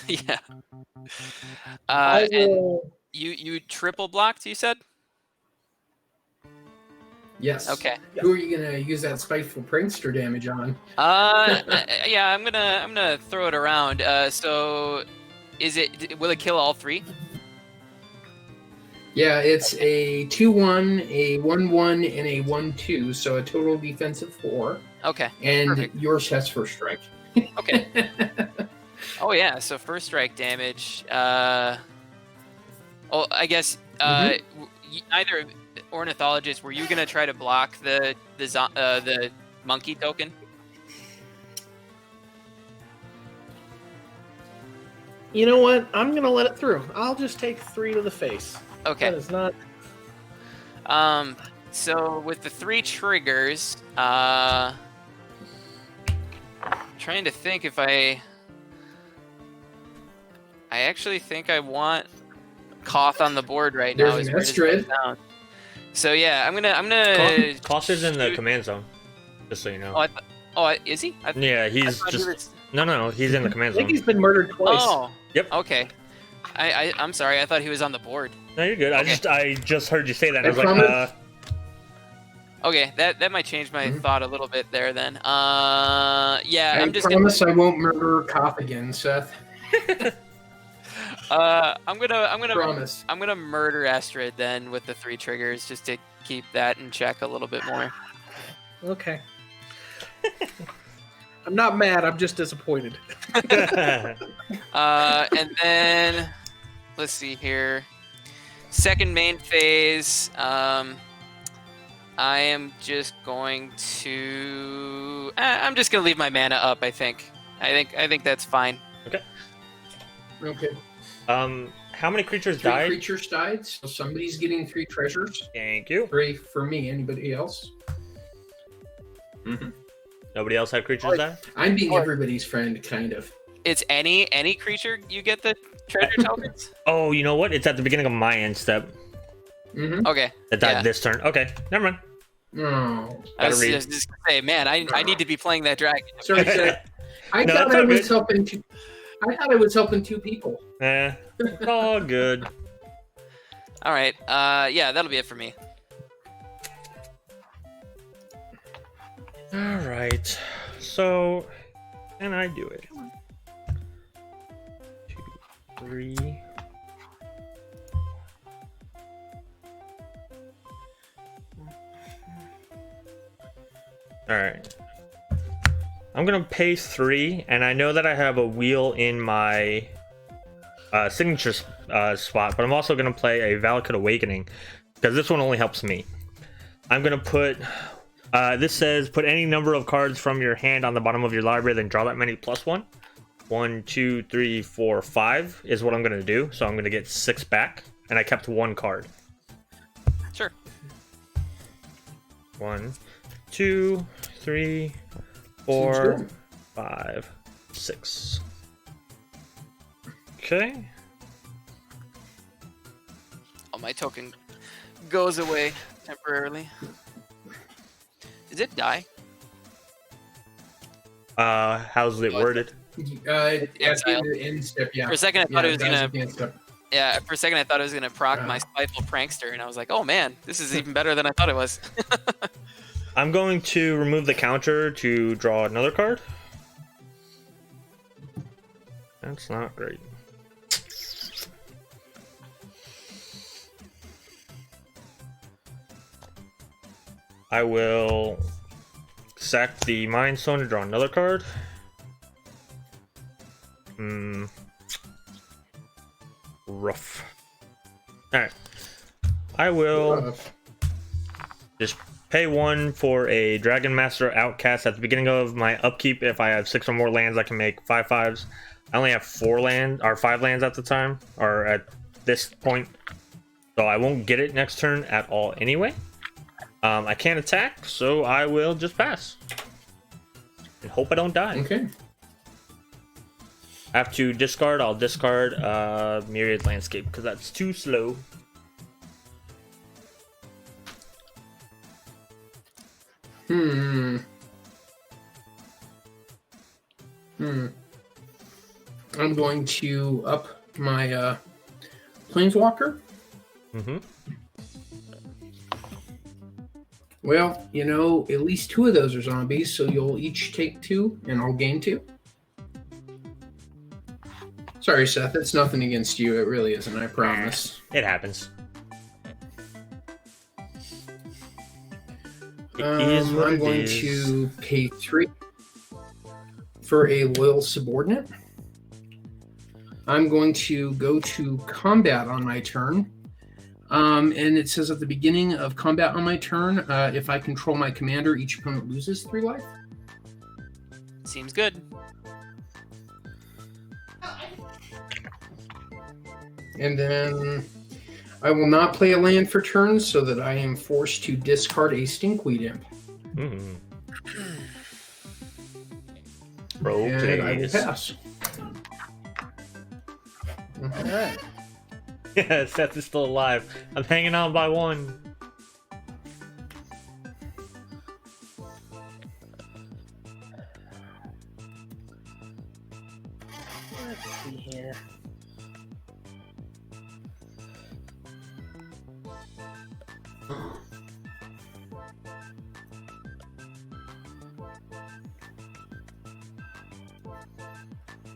Yeah. I And will... you triple blocked, you said? Yes. Okay. Who are you gonna use that spiteful prankster damage on? Yeah, I'm gonna throw it around. So, will it kill all 3? Yeah, it's a 2/1, a 1/1, and a 1/2, so a total defensive 4. Okay. And Perfect. yours has first strike. Okay. Oh yeah, so first strike damage. I guess either Ornithologist, were you gonna try to block the monkey token? You know what? I'm gonna let it through. I'll just take 3 to the face. Okay. That is not... So with the 3 triggers, trying to think if I actually think I want Koth on the board right now. There's an Estrid. So yeah, I'm gonna. Koth is in the command zone, just so you know. Is he? Yeah, he's just no, he's in the command I think zone. he's been murdered twice. Oh. Yep. Okay. I'm sorry. I thought he was on the board. No, you're good. Okay. I just heard you say that. And I was promise. like, Okay, that might change my thought a little bit there then. Yeah, I I'm just promise I won't murder Koth again, Seth. I'm gonna Promise. I'm gonna murder Astrid then with the 3 triggers just to keep that in check a little bit more. Okay. I'm not mad. I'm just disappointed. And then let's see here. Second main phase. I am just going to. I'm just gonna leave my mana up. I think that's fine. Okay. Okay. How many creatures 3 died? creatures died, so somebody's getting 3 treasures. Thank you. 3 for me. Anybody else? Nobody else had creatures die? I'm being everybody's friend, kind of. It's any creature you get the treasure tokens. Oh, you know what? It's at the beginning of my end step. Okay. That died this turn. Okay, never mind. No. I was read. just gonna say, man, I need to be playing that dragon. Sorry, Seth. I No, thought it's I all was good. helping 2. I thought I was helping 2 people. It's all good. All right. Yeah, that'll be it for me. All right. So, can I do it? 2, 3. Alright. I'm gonna pay 3, and I know that I have a wheel in my signature spot, but I'm also gonna play a Valakut Awakening, because this one only helps me. I'm gonna put, this says, put any number of cards from your hand on the bottom of your library, then draw that many plus 1. 1, 2, 3, 4, 5 is what I'm gonna do, so I'm gonna get 6 back, and I kept 1 card. Sure. 1, 2, 3, 4, 5, 6. Okay. Oh, my token goes away temporarily. Did it die? How's it worded? At the end step, yeah. For a second, I thought it was that gonna. the end step. Yeah, for a second, I thought it was gonna proc my spiteful prankster, and I was like, "Oh man, this is even better than I thought it was." I'm going to remove the counter to draw another card. That's not great. I will sack the Mind Stone to draw another card. Rough. Alright. I will just pay 1 for a Dragon Master Outcast at the beginning of my upkeep. If I have 6 or more lands, I can make 5/5s. I only have 4 lands, or 5 lands at the time, or at this point. So I won't get it next turn at all anyway. I can't attack, so I will just pass. And hope I don't die. Okay. I have to discard. I'll discard Myriad Landscape because that's too slow. I'm going to up my Planeswalker. Well, you know, at least 2 of those are zombies, so you'll each take 2, and I'll gain 2. Sorry, Seth, it's nothing against you. It really isn't, I promise. It happens. I'm going to pay 3 for a loyal subordinate. I'm going to go to combat on my turn. And it says at the beginning of combat on my turn, if I control my commander, each opponent loses 3 life. Seems good. And then I will not play a land for turns so that I am forced to discard a Stinkweed Imp. And I will pass. Alright. Yeah, Seth is still alive. I'm hanging on by 1. Let's see here.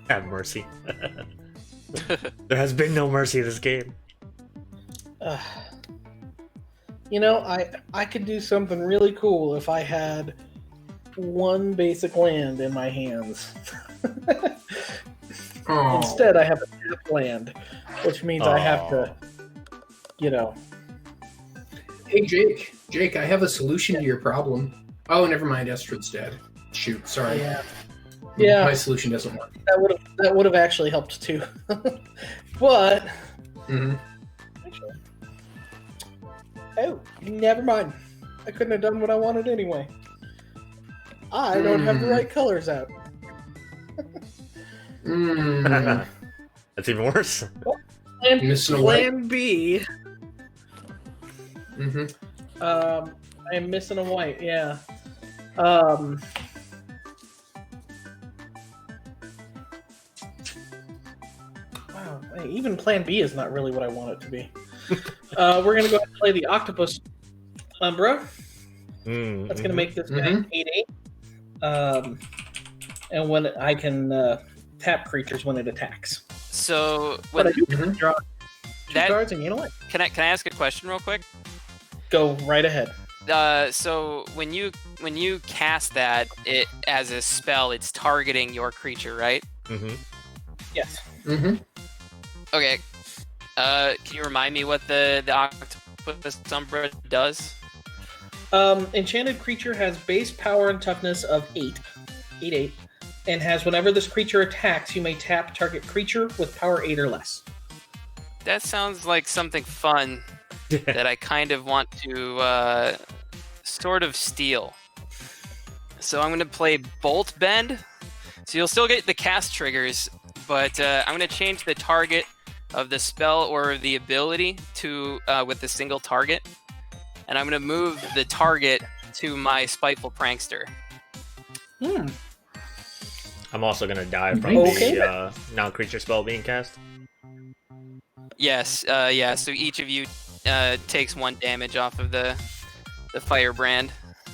Have mercy. There has been no mercy in this game. You know, I could do something really cool if I had 1 basic land in my hands. Instead, I have a tap land, which means I have to, you know. Hey, Jake. Jake, I have a solution to your problem. Oh, never mind. Estrid's dead. Shoot, sorry. Yeah. My solution doesn't work. That would have actually helped too. But actually, oh, never mind. I couldn't have done what I wanted anyway. I don't have the right colors out. That's even worse. Plan B. I'm missing a white. Yeah. Wow. Hey, even Plan B is not really what I want it to be. We're gonna go ahead and play the Octopus Umbra. That's gonna make this guy 8/8. And when I can tap creatures when it attacks. So But when I do draw 2 that cards and gain a life. can I ask a question real quick? Go right ahead. So when you cast that it as a spell, it's targeting your creature, right? Mm-hmm. Yes. Mm-hmm. Okay. Can you remind me what the Octopus Umbra does? Enchanted creature has base power and toughness of 8, and has whenever this creature attacks, you may tap target creature with power 8 or less. That sounds like something fun that I kind of want to sort of steal. So I'm going to play Bolt Bend. So you'll still get the cast triggers, but I'm going to change the target of the spell or the ability to with the single target. And I'm going to move the target to my Spiteful Prankster. I'm also gonna die from Okay. the non-creature spell being cast. Yes, yeah. So each of you takes 1 damage off of the firebrand.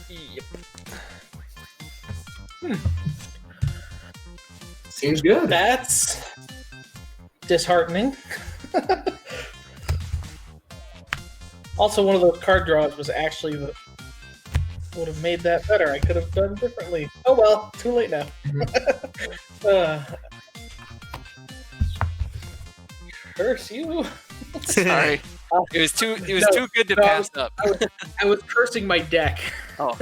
Yep. Seems good. That's disheartening. Also, one of those card draws was actually the would have made that better. I could have done differently. Oh well, too late now. Curse you. Sorry, it was too good to no, pass up. I was cursing my deck. Oh,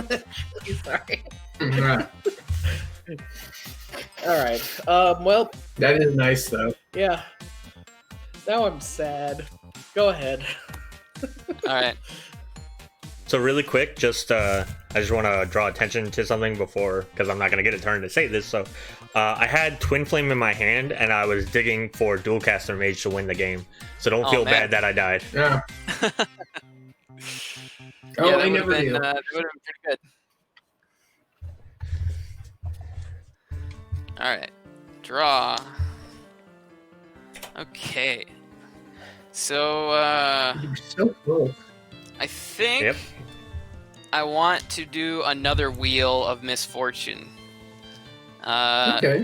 Sorry. Right. All right. Well, That is nice, though. yeah. Now I'm sad. Go ahead. all right. So really quick, I just want to draw attention to something before, because I'm not going to get a turn to say this. So I had Twin Flame in my hand, and I was digging for Dualcaster Mage to win the game. So don't feel bad that I died. Yeah. Yeah, I never do. that would have been pretty good. All right, draw. Okay. So You're so cool. I think Yep. I want to do another Wheel of Misfortune. Okay.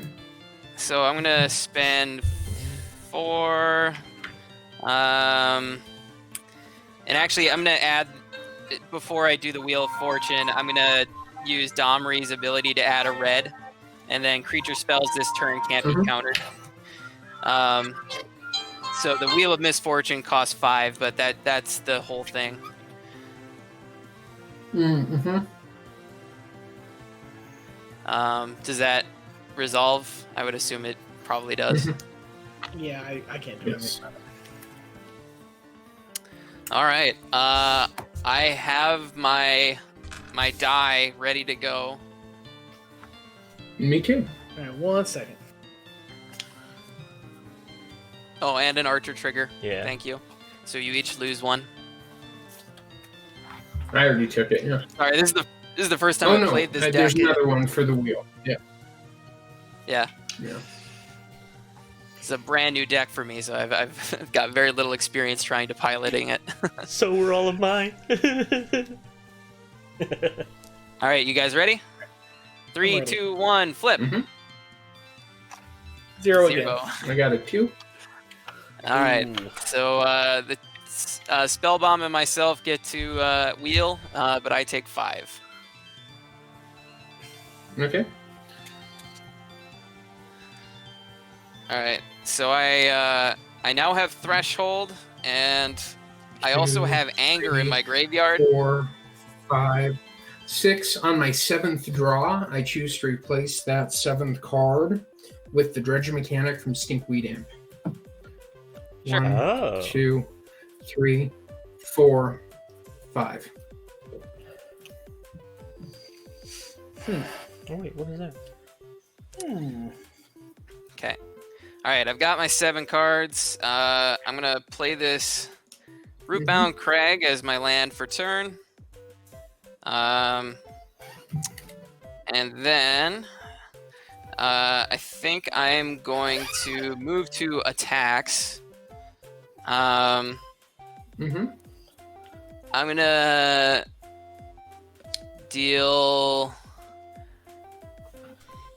So I'm gonna spend 4. And actually, I'm gonna add before I do the Wheel of Fortune. I'm gonna use Domri's ability to add a red, and then creature spells this turn can't be countered. So the Wheel of Misfortune costs 5, but that's the whole thing. Mm-hmm. Does that resolve? I would assume it probably does. Yeah, I can't do Yes. anything about it. All right. I have my die ready to go. Me too. All right, 1 second. Oh, and an archer trigger. Yeah. Thank you. So you each lose 1. I already took it. Yeah. Sorry, this is the first time Oh I've no, played this there's deck. another one for the wheel. Yeah. Yeah, Yeah. it's a brand new deck for me, so I've got very little experience trying to piloting it. So were all of mine. All right, you guys ready? 3, ready. 2, 1, flip. Mhm. 0 0. again. I got a 2. All right. So the Spellbomb and myself get to wheel, but I take 5. Okay. All right. So I now have Threshold, and I also have Anger in my graveyard. 4, 5, 6. On my 7th draw, I choose to replace that 7th card with the Dredger mechanic from Stinkweed Imp. Sure. 1, Oh. 2, 3, 4, 5. Oh wait, what is that? Okay. All right. I've got my 7 cards. I'm gonna play this Rootbound Crag as my land for turn. And then I think I'm going to move to attacks. Mm-hmm. I'm gonna deal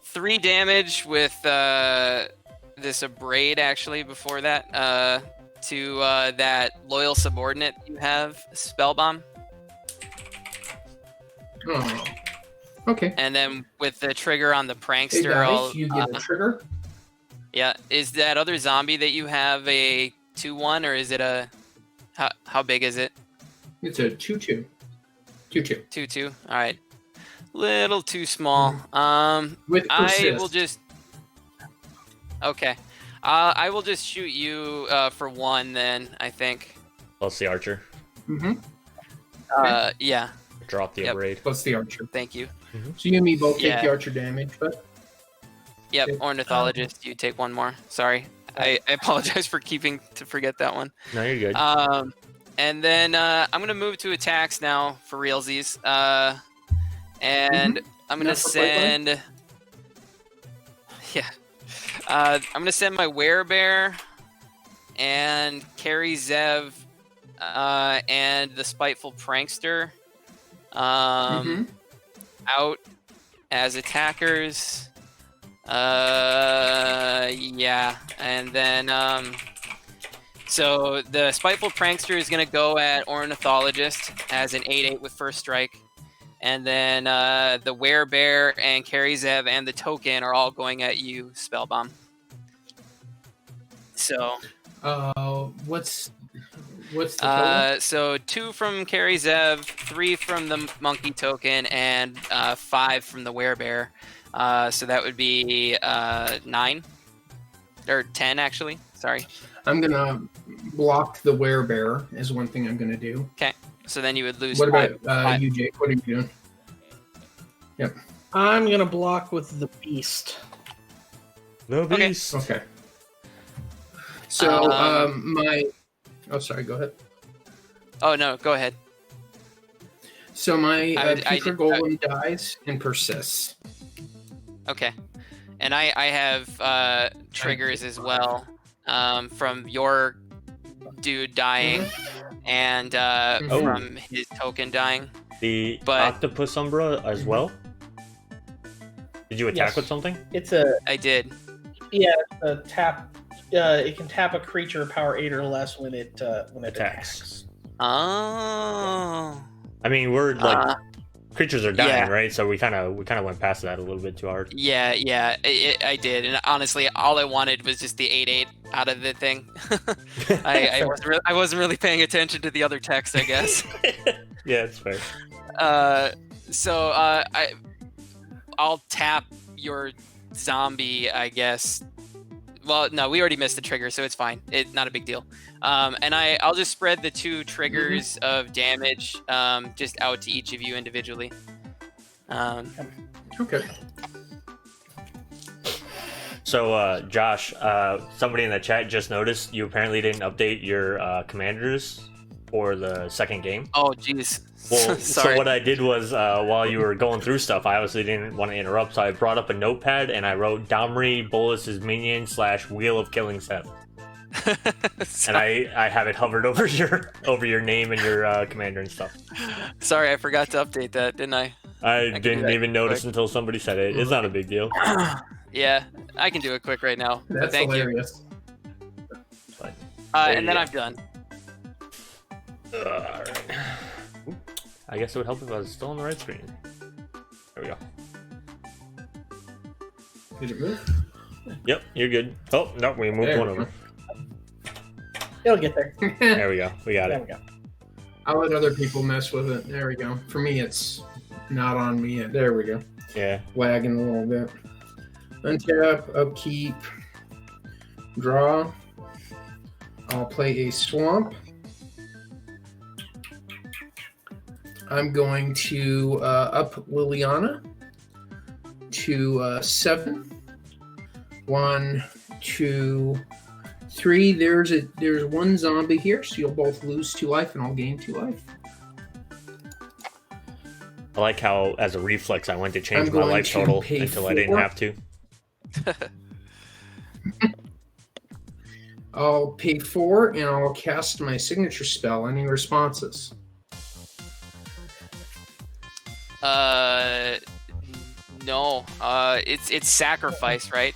3 damage with this abrade actually before that to that loyal subordinate you have, Spellbomb. Oh. Okay. And then with the trigger on the Hey prankster, guys, you get a trigger. yeah. Is that other zombie that you have a 2/1 or is it a how big is it? It's a 2/2. 2/2. 2/2. All right. Little too small. With I persist. will just. Okay. I will just shoot you for 1 then. I think. Plus the archer. Mm-hmm. Yeah. Drop the abrade. Plus the archer. Thank you. So you and me both take Yeah. the archer damage, but Yep. Okay. Ornithologist, you take 1 more. Sorry. I apologize for forget that one. No, you're good. And then I'm gonna move to attacks now for realsies. And I'm gonna Not for Flightline? send. Yeah. I'm gonna send my werebear and carry Zev and the spiteful prankster out as attackers. Yeah, and then so the spiteful prankster is gonna go at ornithologist as an 8/8 with first strike. And then the werebear and Carry Zev and the token are all going at you, Spellbomb. So. what's the total? So 2 from Carry Zev, 3 from the monkey token, and 5 from the werebear. So that would be 9 or 10 actually. Sorry. I'm gonna block the werebear is one thing I'm gonna do. Okay. So then you would lose. What about 5. you, Jake? What are you doing? Yep. I'm gonna block with the beast. No Okay. beast. Okay. So my. Oh, sorry. Go ahead. Oh no, go ahead. So my I Putrid Golem dies and persists. Okay. And I have triggers as well from your dude dying and from his token dying. The But- octopus umbra as well. Did you attack Yes. with something? It's a I did. a tap. It can tap a creature power 8 or less when it attacks. Oh. I mean, we're like creatures are dying, yeah. right? So we kind of went past that a little bit too hard. Yeah, I did, and honestly, all I wanted was just the 8/8 out of the thing. I wasn't really paying attention to the other text, I guess. Yeah, it's fair. So I'll tap your zombie, I guess. Well, no, we already missed the trigger, so it's fine. It's not a big deal. And I'll just spread the 2 triggers of damage just out to each of you individually. Okay. So, Josh, somebody in the chat just noticed you apparently didn't update your commanders for the second game. Oh, jeez. Well, Sorry. so what I did was, while you were going through stuff, I obviously didn't want to interrupt, so I brought up a notepad and I wrote Domri Bolus's minion / Wheel of Killing Seth. And I have it hovered over your name and your commander and stuff. Sorry, I forgot to update that, didn't I? I can do didn't that even notice quick. until somebody said it. It's not a big deal. Yeah, I can do it quick right now. But That's thank hilarious. But, you. And then I'm done. alright. I guess it would help if I was still on the right screen. There we go. Did it move? Yep, you're good. Oh, no, we moved There one we over. It'll get there. There we go. We got There it. we go. I'll let other people mess with it. There we go. For me, it's not on me yet. There we go. Yeah. Lagging a little bit. Untap, upkeep, draw. I'll play a swamp. I'm going to up Liliana to 7. 1, 2, 3. There's one zombie here, so you'll both lose 2 life, and I'll gain 2 life. I like how, as a reflex, I went to change I'm my going life to total pay until I didn't 4. have to. I'll pay 4, and I'll cast my signature spell. Any responses? No. It's sacrifice, right?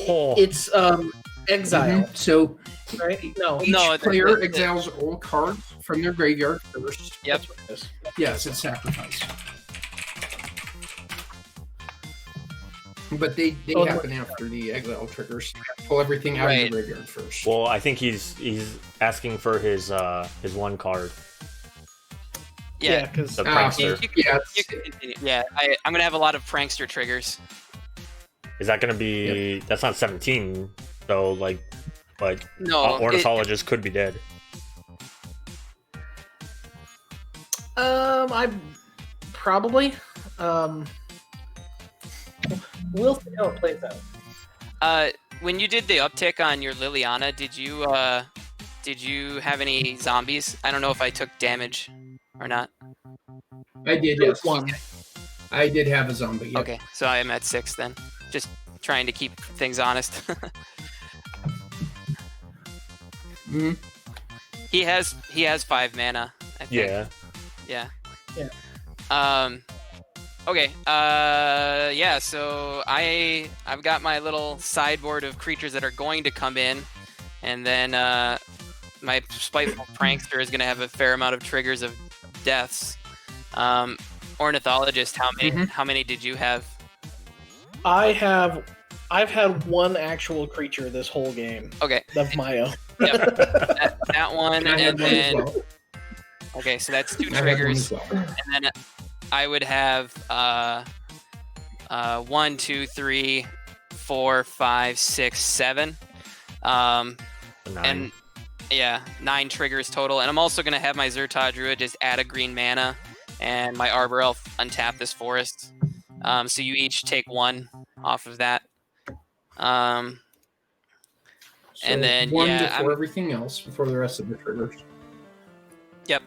It's exile, So right? No. each No, player exiles all cards from their graveyard first. Yep. That's what it is. Yes, it's sacrifice. But they Oh, happen after the exile triggers. Pull everything out of the graveyard first. Well, I think he's asking for his one card. Yeah. because The prankster. You can continue. Yeah, I'm gonna have a lot of prankster triggers. Is that gonna be? That's not 17. So like, but No, ornithologist could be dead. I probably we'll see how it plays out. When you did the uptick on your Liliana, did you have any zombies? I don't know if I took damage or not. I did, There was yes. one. I did have a zombie. Yep. Okay, so I am at 6 then. Just trying to keep things honest. Mhm. He has 5 mana, I think. Yeah. Yeah. Yeah. Okay. Yeah. So I've got my little sideboard of creatures that are going to come in, and then my spiteful prankster is going to have a fair amount of triggers of deaths. Ornithologist, how many did you have? I've had one actual creature this whole game Okay. of my own. Yep. that one, I had and one as then well. okay, so that's 2 I had one triggers. as well. And then I would have 1, 2, 3, 4, 5, 6, 7. The 9. And yeah, 9 triggers total. And I'm also gonna have my Zertod Druid just add a green mana, and my Arbor Elf untap this forest. So you each take 1 off of that. So And then, one yeah, before everything else, before the rest of the triggers. Yep.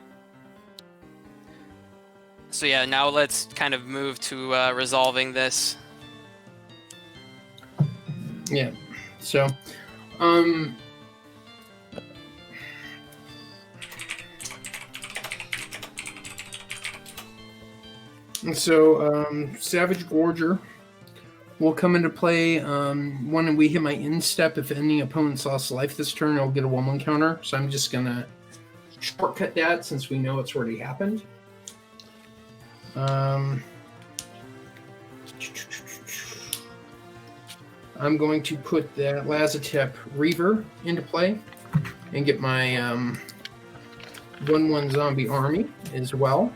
So yeah, now let's kind of move to resolving this. Yeah. So, Savage Gorger will come into play. When we hit my end step, if any opponent's lost life this turn, I'll get a 1/1 counter. So I'm just gonna shortcut that since we know it's already happened. I'm going to put that Lazatep Reaver into play and get my 1/1 zombie army as well.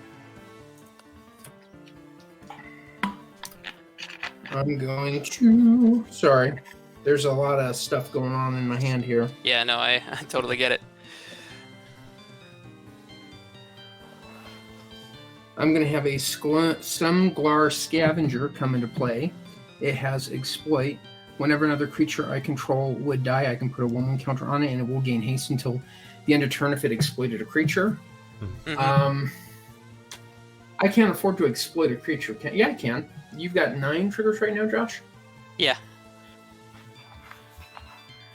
I'm going to... Sorry. There's a lot of stuff going on in my hand here. Yeah, no, I totally get it. I'm going to have a Sumglar Scavenger come into play. It has Exploit. Whenever another creature I control would die, I can put a 1/1 counter on it, and it will gain haste until the end of turn if it exploited a creature. Mhm. I can't afford to exploit a creature. Yeah, I can. You've got 9 triggers right now, Josh? Yeah.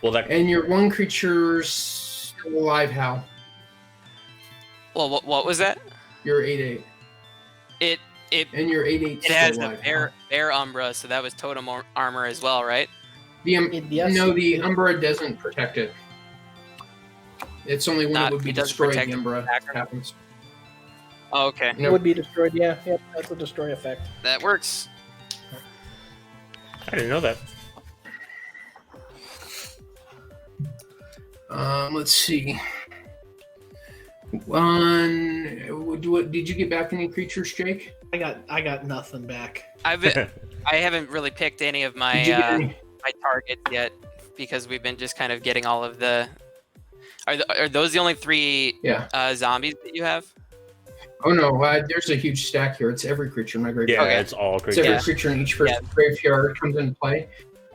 Well, that And your one creature's still alive, Hal. Well, what was that? You're 8/8. It And your 8/8 it has still the alive. bear Umbra, so that was totem armor as well, right? Yes. No, the Umbra doesn't protect it. It's only when it would be it doesn't destroyed protect the the Umbra attacker. happens. Oh, okay, It No. would be destroyed. Yeah, that's a destroy effect. that works. I didn't know that. Let's see. Did you get back any creatures, Jake? I got nothing back. I haven't really picked any of my Did you get any? my targets yet because we've been just kind of getting all of the. Are those the only 3 Yeah. zombies that you have? Oh no, there's a huge stack here. It's every creature in my Yeah, graveyard. Okay. it's all It's creatures. every Yeah. creature in each person's graveyard comes into play.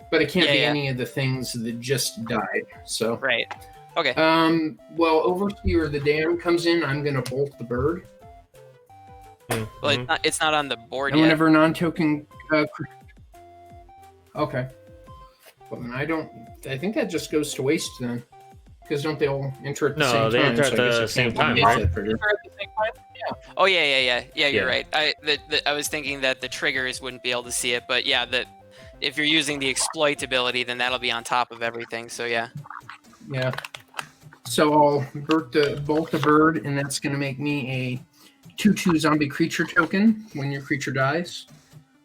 But it can't Yeah, be yeah. any of the things that just died. So Right. Okay. well, Overseer the Dam comes in, I'm gonna bolt the bird. Mhm. Well, it's not on the board And yet. whenever non-token okay. Well then I think that just goes to waste then. Because don't they all enter at the No, same time? they enter at I guess the it same can't time, be right? that trigger. At the same time? Oh yeah, you're Yeah. right. I was thinking that the triggers wouldn't be able to see it, but yeah, that if you're using the exploit ability, then that'll be on top of everything. So yeah. Yeah. So I'll bolt the bird, and that's going to make me a 2/2 zombie creature token when your creature dies.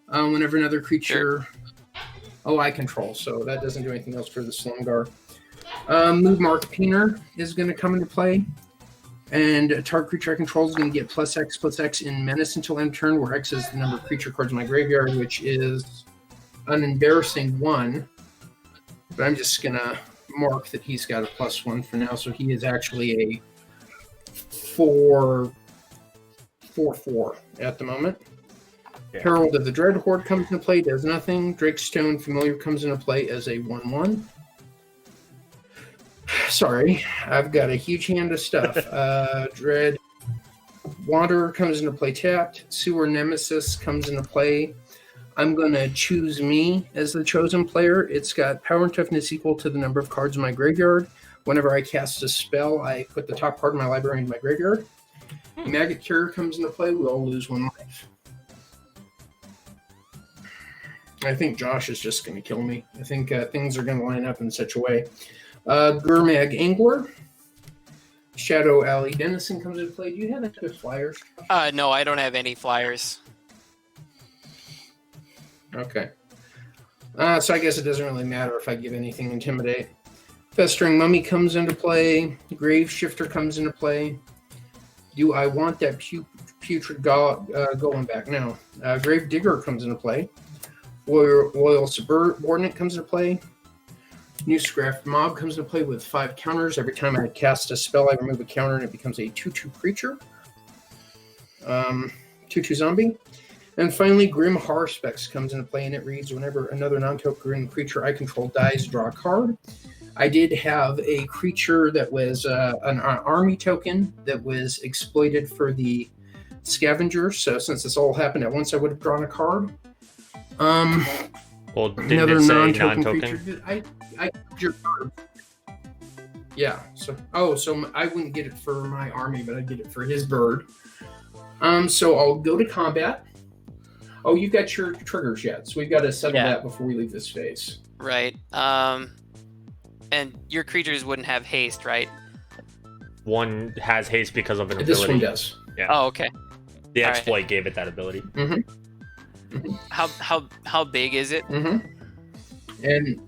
Whenever another creature... Oh, I control, so that doesn't do anything else for the Slumgar. Move Mark Painter is going to come into play. And a target creature I control is going to get +X in Menace until end turn, where X is the number of creature cards in my graveyard, which is an embarrassing 1. But I'm just going to mark that he's got a +1 for now, so he is actually a 4/4 at the moment. Yeah. Herald of the Dread Horde comes into play, does nothing. Drakestone Familiar comes into play as a 1/1. Sorry, I've got a huge hand of stuff. Dread Wanderer comes into play tapped. Sewer Nemesis comes into play. I'm going to choose me as the chosen player. It's got power and toughness equal to the number of cards in my graveyard. Whenever I cast a spell, I put the top card of my library into my graveyard. Maggot Cure comes into play. We all lose 1 life. I think Josh is just going to kill me. I think things are going to line up in such a way. Gurmag Angler. Shadow Alley Denizen comes into play. Do you have any good flyers? No, I don't have any flyers. Okay. So I guess it doesn't really matter if I give anything Intimidate. Festering Mummy comes into play. Grave Shifter comes into play. Do I want that putrid going back? No. Grave Digger comes into play. Loyal Subordinate comes into play. New Scraft Mob comes into play with 5 counters. Every time I cast a spell, I remove a counter, and it becomes a 2/2 creature. 2/2 zombie. And finally, Grim Harspex comes into play, and it reads, whenever another non-token creature I control dies, draw a card. I did have a creature that was an army token that was exploited for the scavenger, so since this all happened at once, I would have drawn a card. Well, didn't another it say non-token non-token? creature. I your bird. Yeah. So I wouldn't get it for my army, but I'd get it for his bird. So I'll go to combat. Oh, you've got your triggers yet, so we've got to settle that before we leave this phase. Right. And your creatures wouldn't have haste, right? One has haste because of an ability. This one does. Yeah. Oh, okay. The exploit gave it that ability. Mm-hmm. Mm-hmm. How big is it? Mm-hmm. And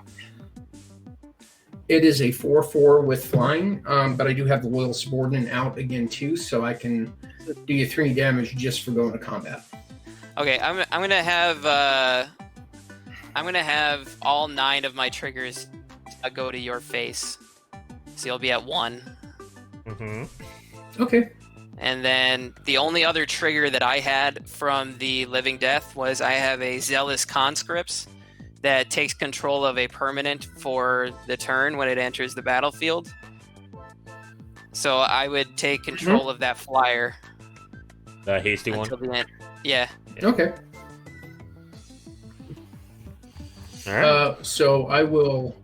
it is a 4/4 with flying, but I do have the Loyal Subordinate out again too, so I can do you 3 damage just for going to combat. Okay, I'm gonna have all 9 of my triggers go to your face, so you'll be at 1. Mm-hmm. Okay. And then the only other trigger that I had from the Living Death was I have a Zealous Conscripts that takes control of a permanent for the turn when it enters the battlefield. So I would take control of that flyer. The hasty one? Yeah. Okay. All right. So I will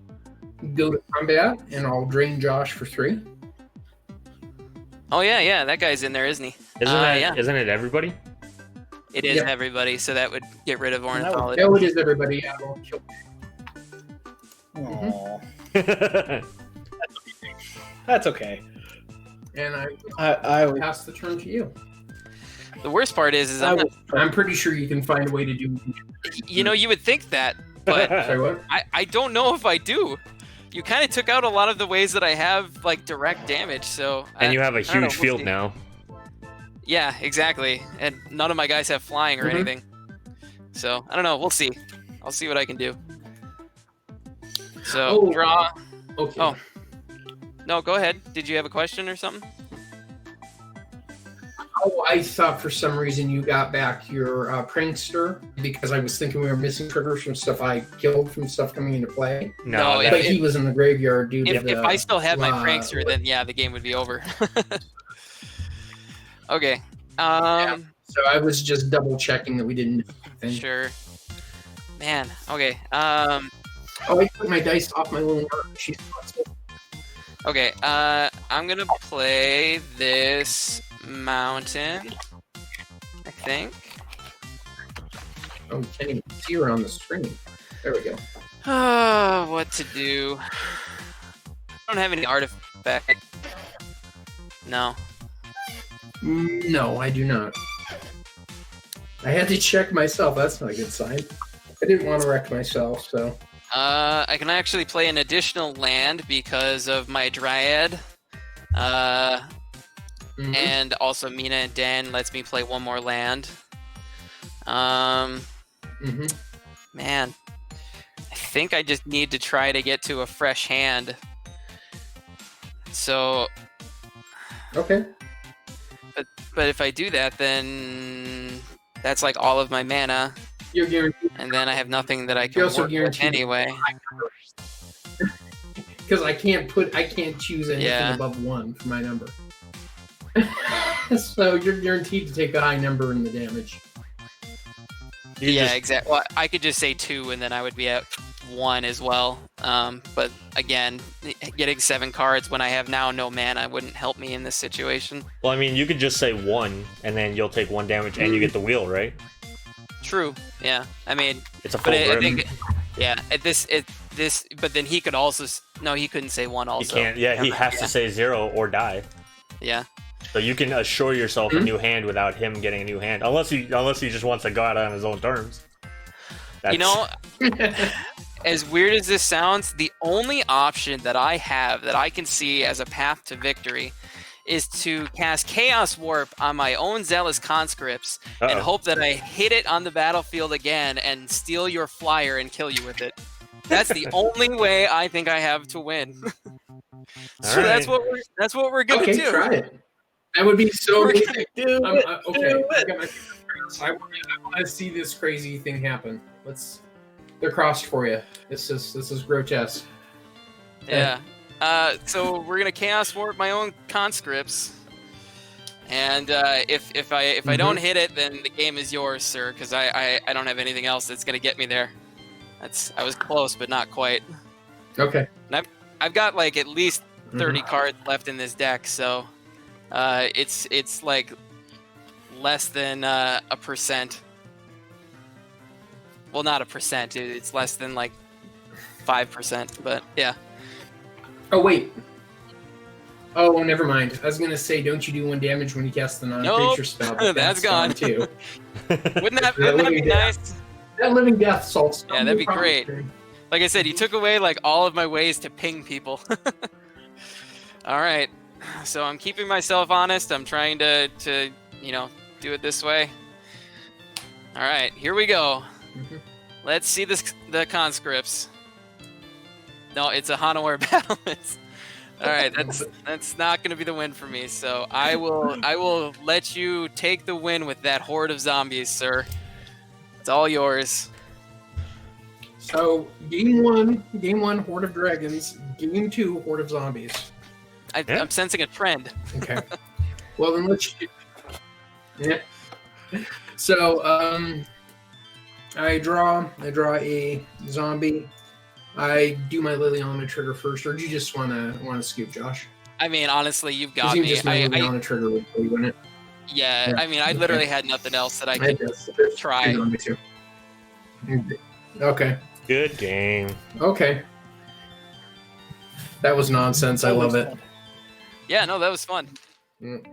go to combat, and I'll drain Josh for 3. Oh yeah, that guy's in there, isn't he? Isn't it everybody? It is everybody, so that would get rid of Ornithology. No, it is everybody. I will kill. Aww. That's okay. And I would pass the turn to you. The worst part is I'm pretty sure you can find a way to do. You know, you would think that, but Sorry, what? I don't know if I do. You kind of took out a lot of the ways that I have like direct damage, so. And you have a huge field now. Yeah, exactly. And none of my guys have flying or anything. So I don't know. We'll see. I'll see what I can do. So draw. Okay. Oh. No, go ahead. Did you have a question or something? Oh, I thought for some reason you got back your prankster because I was thinking we were missing triggers from stuff I killed from stuff coming into play. No, but he was in the graveyard due to if I still had my prankster, then yeah, the game would be over. Okay. So I was just double checking that we didn't miss anything. Sure. Man. Okay. Oh, I took my dice off my little bird. She's awesome. Okay. I'm gonna play this mountain, I think. Oh, you can't even see her on the screen. There we go. What to do? I don't have any artifact. No. No, I do not. I had to check myself. That's not a good sign. I didn't want to wreck myself, so. I can actually play an additional land because of my Dryad. And also Mina and Dan lets me play one more land. Man, I think I just need to try to get to a fresh hand. So. Okay. But if I do that, then that's like all of my mana. You're guaranteed. And then I have nothing that I can work with anyway. Because I can't choose anything above 1 for my number. So you're guaranteed to take a high number in the damage. Exactly. Well, I could just say 2 and then I would be at 1 as well. But again, getting 7 cards when I have now no mana wouldn't help me in this situation. Well, I mean, you could just say 1 and then you'll take 1 damage and you get the wheel, right? True. Yeah. I mean, it's a full grip. I think, at this, but then he could also. No, he couldn't say 1 also. He can't. Yeah, he has to say 0 or die. Yeah. So you can assure yourself a new hand without him getting a new hand, unless he just wants to go out on his own terms. You know, as weird as this sounds, the only option that I have that I can see as a path to victory is to cast Chaos Warp on my own Zealous Conscripts and hope that I hit it on the battlefield again and steal your flyer and kill you with it. That's the only way I think I have to win. So that's what we're gonna do. Okay, try it. That would be so amazing. Okay, I want to see this crazy thing happen. They're crossed for you. This is grotesque. Yeah. So we're gonna Chaos Warp my own conscripts, and if I don't hit it, then the game is yours, sir, because I don't have anything else that's gonna get me there. I was close, but not quite. Okay. And I've got like at least 30 cards left in this deck, so it's like less than a percent. Well, not a percent. It's less than like 5%, but yeah. Oh wait. Oh, never mind. I was gonna say, don't you do 1 damage when you cast the non-creature spell? But that's gone too. Wouldn't that be nice? That living death salts. Yeah, that'd be great. Like I said, he took away like all of my ways to ping people. All right, so I'm keeping myself honest. I'm trying to do it this way. All right, here we go. Let's see the conscripts. No, it's a Hanawar battlements. All right, that's not going to be the win for me. So I will let you take the win with that horde of zombies, sir. It's all yours. So game one, horde of dragons. Game 2, horde of zombies. I'm sensing a trend. Okay. Well, then let's. Yeah. So I draw a zombie. I do my Liliana trigger first, or do you just wanna scoop, Josh? I mean, honestly, you've got me. Just Liliana trigger would win it. Yeah, I mean, I literally had nothing else that I could try. Okay. Good game. Okay. That was nonsense. I love it. Yeah, no, that was fun. Mm.